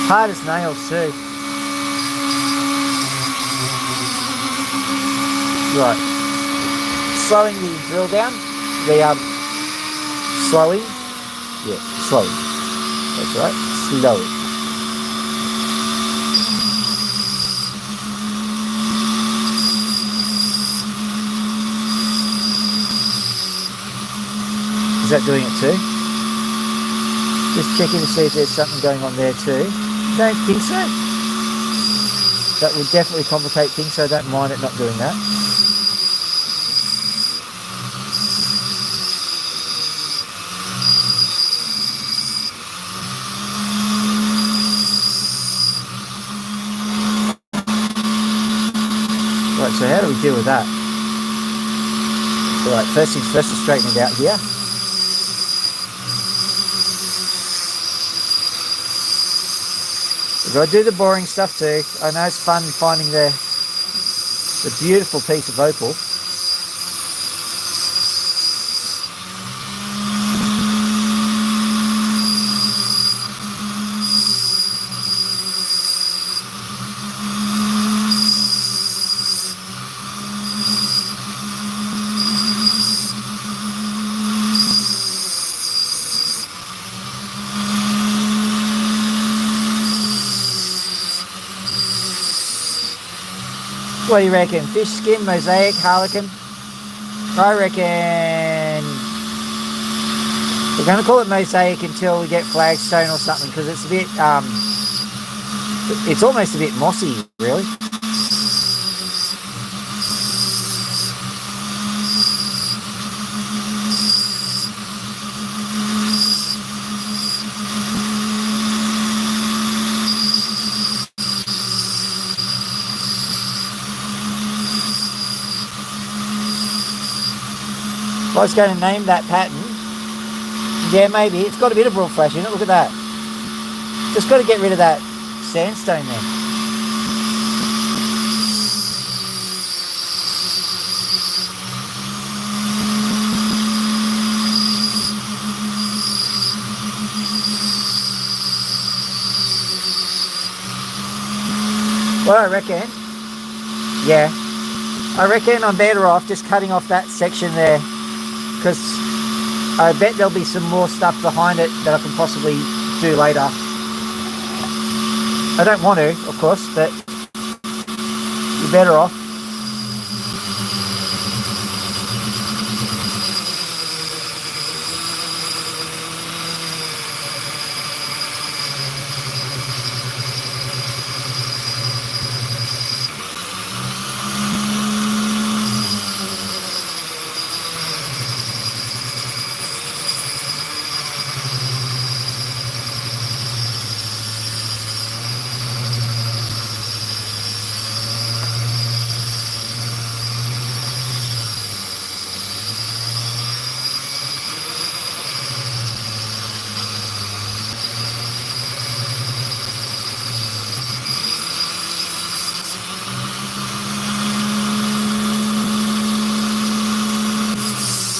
Hard as nails too. Right. Slowing the drill down. Slowing. Yeah, slowing. That's right. Slowing. Is that doing it too? Just checking to see if there's something going on there too. Don't think so. That would definitely complicate things, so I don't mind it not doing that. Right, so how do we deal with that? Right, first things first, to straighten it out here. We've got to do the boring stuff too. I know it's fun finding the beautiful piece of opal. What do you reckon? Fish skin, mosaic, harlequin? I reckon we're going to call it mosaic until we get flagstone or something, because it's a bit, it's almost a bit mossy, really. I was going to name that pattern. Yeah, maybe. It's got a bit of broad flash in it. Look at that. Just got to get rid of that sandstone there. Well, I reckon, yeah, I reckon I'm better off just cutting off that section there, because I bet there'll be some more stuff behind it that I can possibly do later. I don't want to, of course, but you're better off.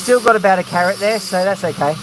Still got about a carat there, so that's okay.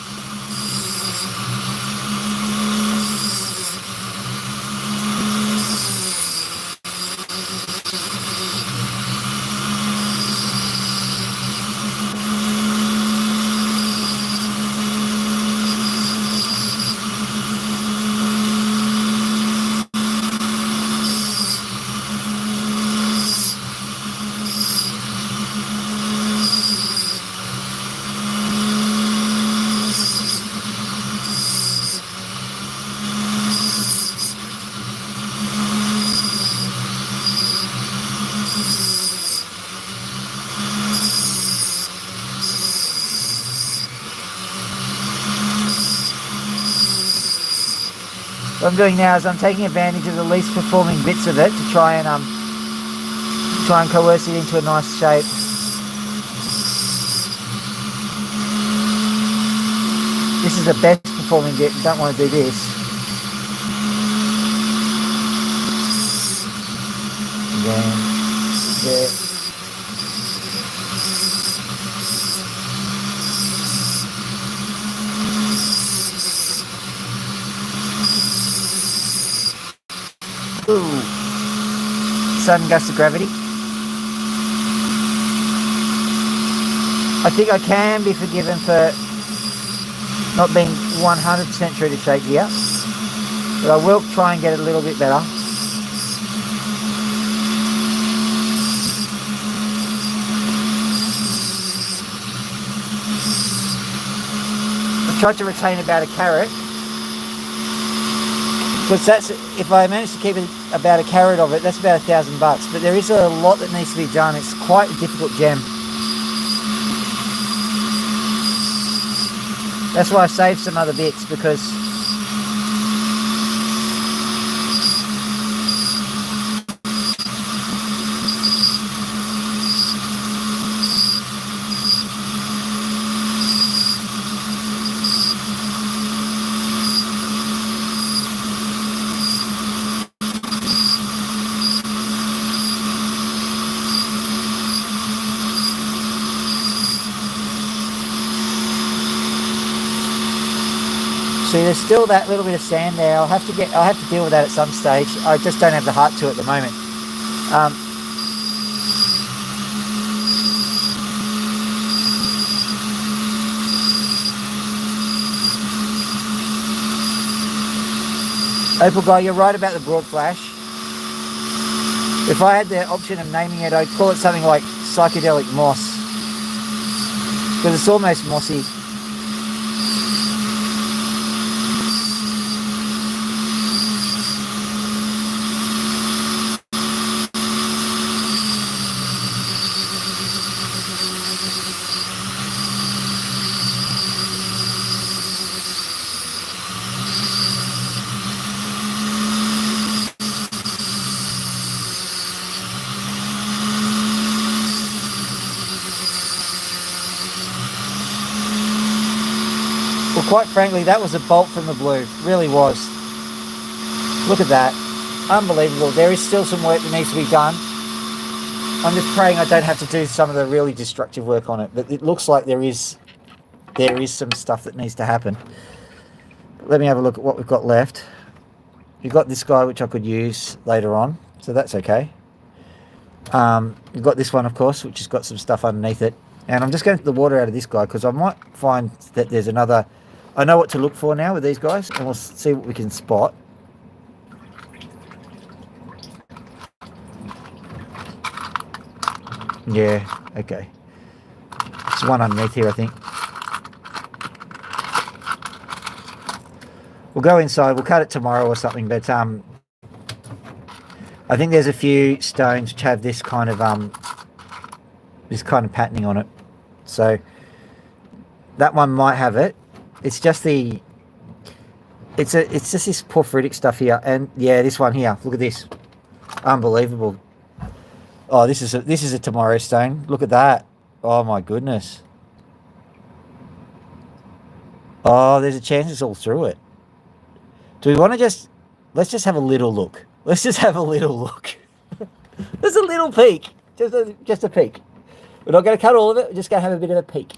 What I'm doing now is I'm taking advantage of the least performing bits of it to try and coerce it into a nice shape. This is the best performing bit. You don't want to do this. There. Ooh. Sudden gust of gravity. I think I can be forgiven for not being 100% true to shape here, but I will try and get it a little bit better. I tried to retain about a carat, because that's, if I manage to keep it about a carat of it, that's about $1,000 bucks. But there is a lot that needs to be done. It's quite a difficult gem. That's why I saved some other bits, because see, there's still that little bit of sand there. I'll have to deal with that at some stage. I just don't have the heart to at the moment. Opal guy, you're right about the broad flash. If I had the option of naming it, I'd call it something like psychedelic moss, because it's almost mossy. Well, quite frankly, that was a bolt from the blue. It really was. Look at that. Unbelievable. There is still some work that needs to be done. I'm just praying I don't have to do some of the really destructive work on it. But it looks like there is some stuff that needs to happen. Let me have a look at what we've got left. You've got this guy, which I could use later on. So that's okay. You've got this one, of course, which has got some stuff underneath it. And I'm just going to get the water out of this guy, because I might find that there's another... I know what to look for now with these guys, and we'll see what we can spot. Yeah, okay. There's one underneath here, I think. We'll go inside. We'll cut it tomorrow or something, but I think there's a few stones which have this kind of patterning on it. So that one might have it. It's just the... It's just this porphyritic stuff here, and yeah, this one here. Look at this. Unbelievable. Oh, this is a tomorrow stone. Look at that. Oh my goodness. Oh, there's a chance it's all through it. Do we want to just... Let's just have a little look. Let's just have a little look. There's a little peek. Just a peek. We're not going to cut all of it. We're just going to have a bit of a peek.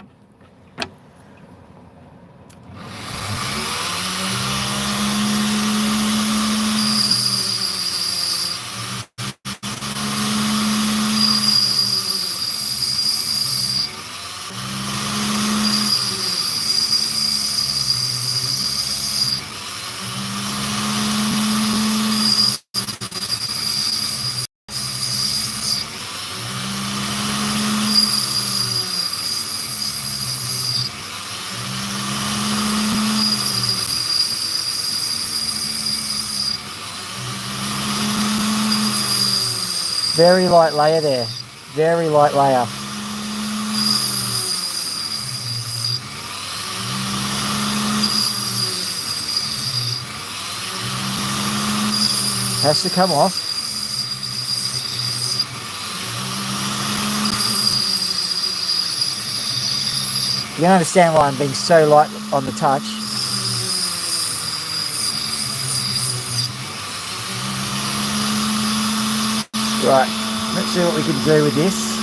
Very light layer there. Very light layer. Has to come off. You can understand why I'm being so light on the touch. Right, let's see what we can do with this.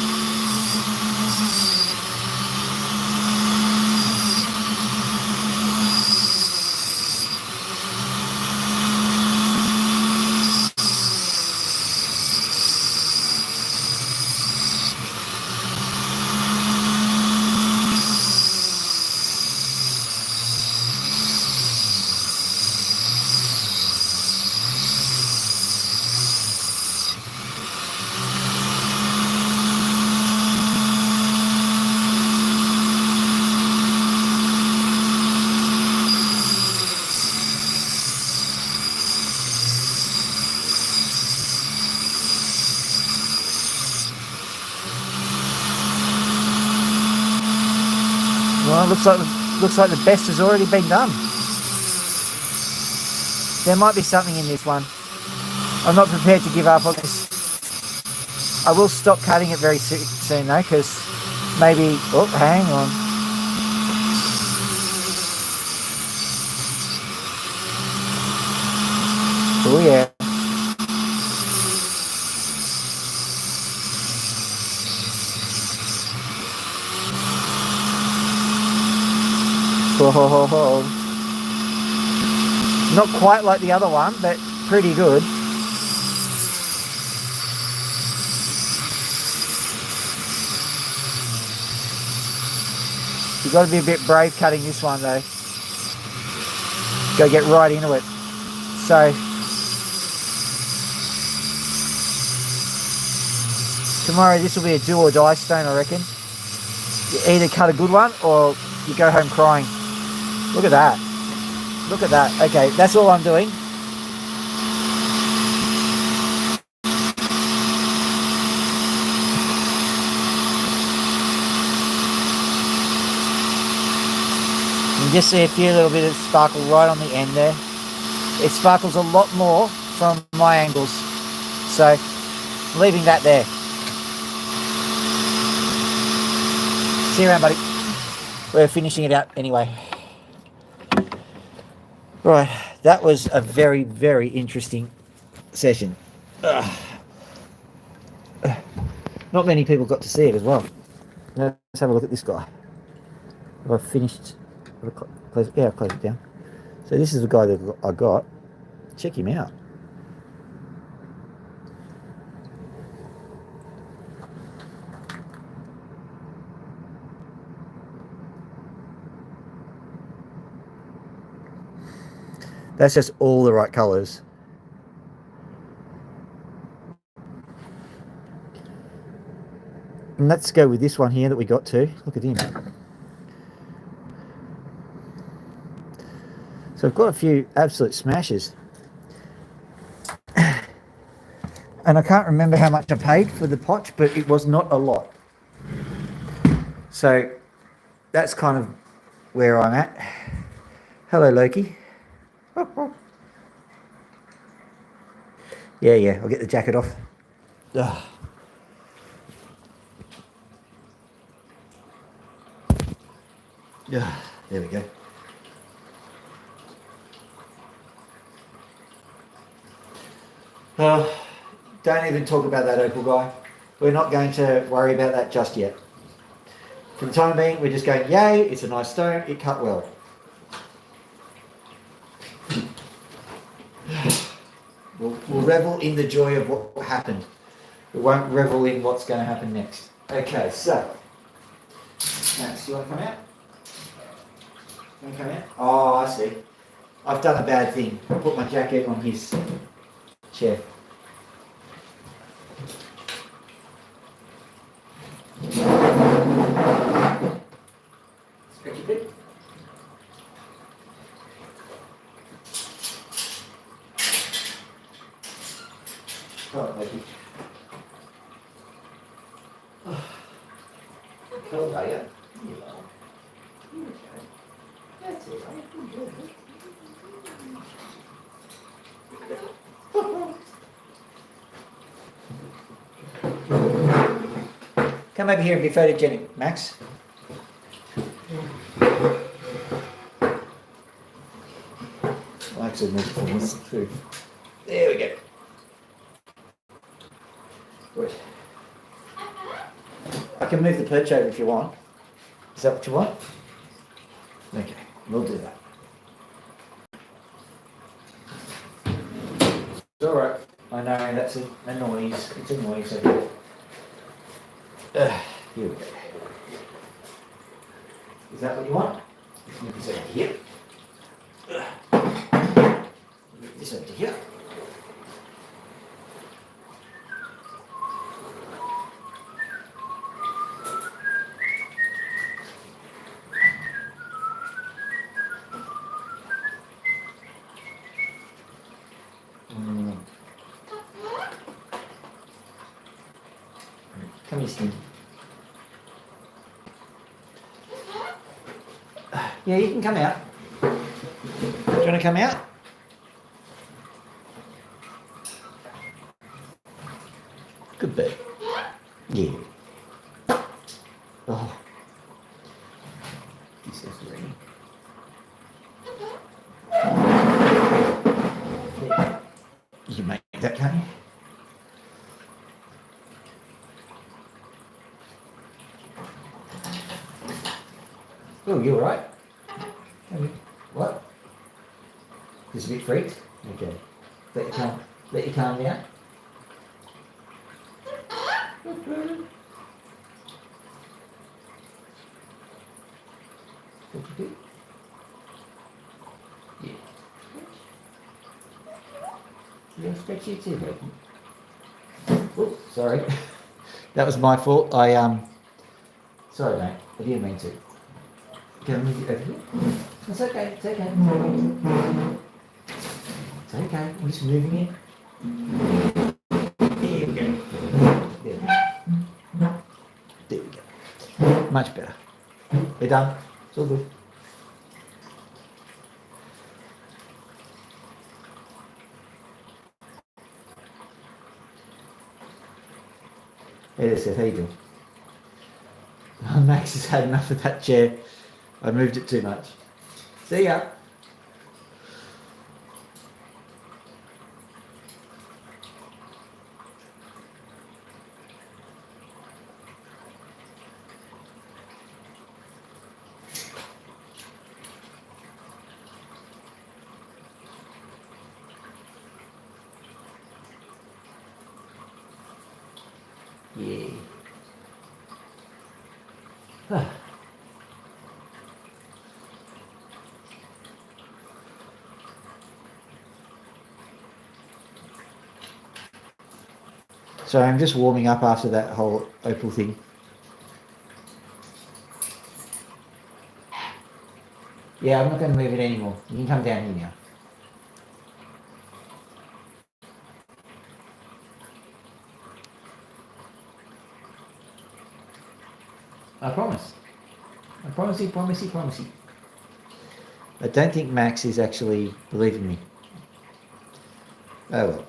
looks like the best has already been done. There might be something in this one. I'm not prepared to give up on this. I will stop cutting it very soon though, because maybe... Oh, hang on. Oh yeah. Ho, ho, ho, ho. Not quite like the other one, but pretty good. You've got to be a bit brave cutting this one though. Go get right into it. So, tomorrow this will be a do or die stone, I reckon. You either cut a good one or you go home crying. Look at that. Look at that. Okay, that's all I'm doing. You can just see a few little bit of sparkle right on the end there. It sparkles a lot more from my angles. So, leaving that there. See you around, buddy. We're finishing it out anyway. Right, that was a very, very interesting session. Not many people got to see it as well. Let's have a look at this guy. I've finished. Yeah, I'll close it down. So this is the guy that I got. Check him out. That's just all the right colours. And let's go with this one here that we got to. Look at him. So I've got a few absolute smashes. And I can't remember how much I paid for the potch, but it was not a lot. So that's kind of where I'm at. Hello, Loki. Yeah, I'll get the jacket off. Ugh. Yeah, there we go. Don't even talk about that Opal guy. We're not going to worry about that just yet. For the time being, we're just going, yay, it's a nice stone, it cut well. We'll revel in the joy of what happened. We won't revel in what's going to happen next. Okay, so. Max, you want to come out? You want to come out? Oh, I see. I've done a bad thing. I put my jacket on his chair. Stretch a bit. Oh, maybe. Cold, are you? You okay. That's it, Come over here and be photogenic, Max. Max will move from this through. There we go. Good. I can move the perch over if you want. Is that what you want? Okay, we'll do that. It's alright. I know that's a noise. It's a noise. Here we go. Is that what you want? Move this over here. Move this over to here. Come here, Steve. Yeah, you can come out. Do you want to come out? Good bird. Yeah. Oh. He's so sorry. You can make that, can't you? Oh, you alright? What? Just a bit freaked? Okay. Let you calm down. What you do? Yeah. You want to stretch your too, baby? Oh, sorry. That was my fault. Sorry, mate. I didn't mean to. Can I move it over here? It's okay. It's okay. It's okay. I'm just moving it. There we go. There we go. Much better. We're done. It's all good. Hey, Seth, how you doing? Max has had enough of that chair. I moved it too much. See ya. Yeah. So I'm just warming up after that whole Opal thing. Yeah, I'm not going to move it anymore. You can come down here now. I promise. I promise you, promise you, promise you. I don't think Max is actually believing me. Oh well.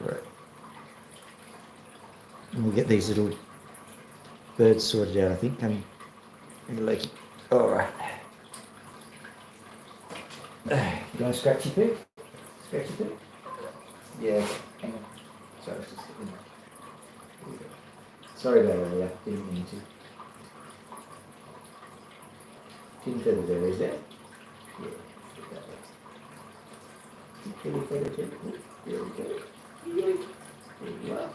Right. And we'll get these little birds sorted out, I think. And like, all right. You want to scratch your poo? Scratch your poo? Yeah. Hang on. Sorry, it's just sorry about earlier. Didn't mean to. Tin feather there, is that? Yeah. Tin feather too. There we go. There you are.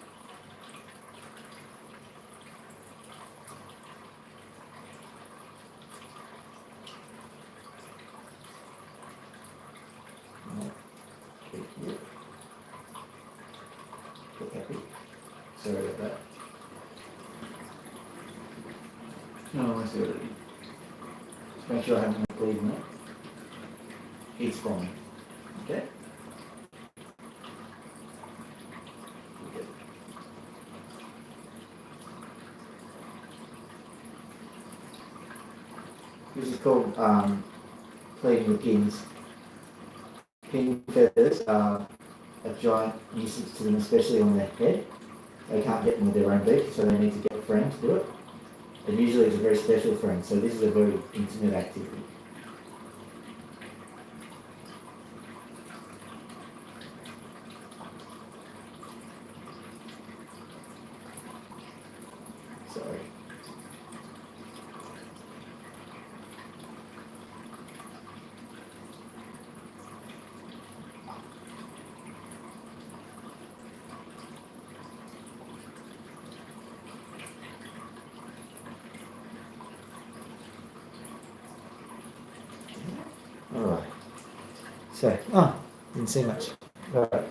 Sorry about that. No, I see what it is. Just make sure I haven't bleed in it. It's fine. Okay? Okay. This is called pleading with gins. Pin feathers are a giant nuisance to them, especially on their head. They can't get them with their own beak, so they need to get a friend to do it. And usually it's a very special friend, so this is a very intimate activity. Sorry. So, didn't see much. All right.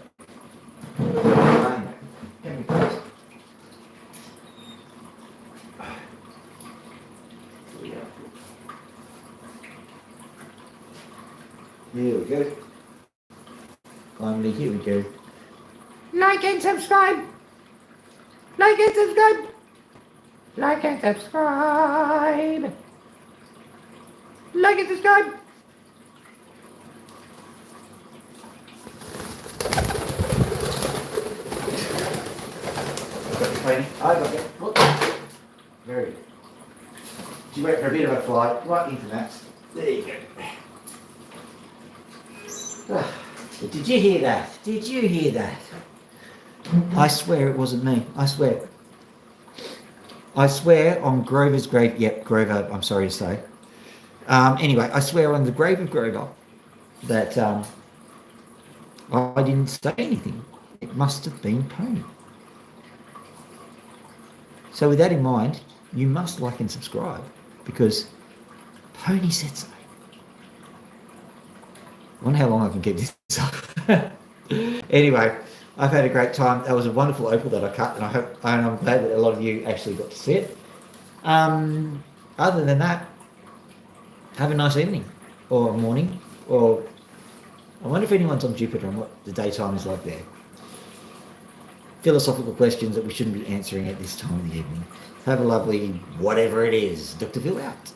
Here we go. Finally, here we go. Like and subscribe. Like and subscribe. Like and subscribe. Like and subscribe. I got it. Look. Very good. She went for a bit of a flight right into that. There you go. Did you hear that? Did you hear that? I swear it wasn't me. I swear. I swear on Grover's grave. Yep, Grover, I'm sorry to say. Anyway, I swear on the grave of Grover that I didn't say anything. It must have been Pony. So with that in mind, you must like and subscribe because Pony said so. I wonder how long I can keep this up. Anyway, I've had a great time. That was a wonderful opal that I cut, and I'm glad that a lot of you actually got to see it. Other than that, have a nice evening or morning, or I wonder if anyone's on Jupiter and what the daytime is like there. Philosophical questions that we shouldn't be answering at this time of the evening. Have a lovely whatever it is. Dr. Phil out.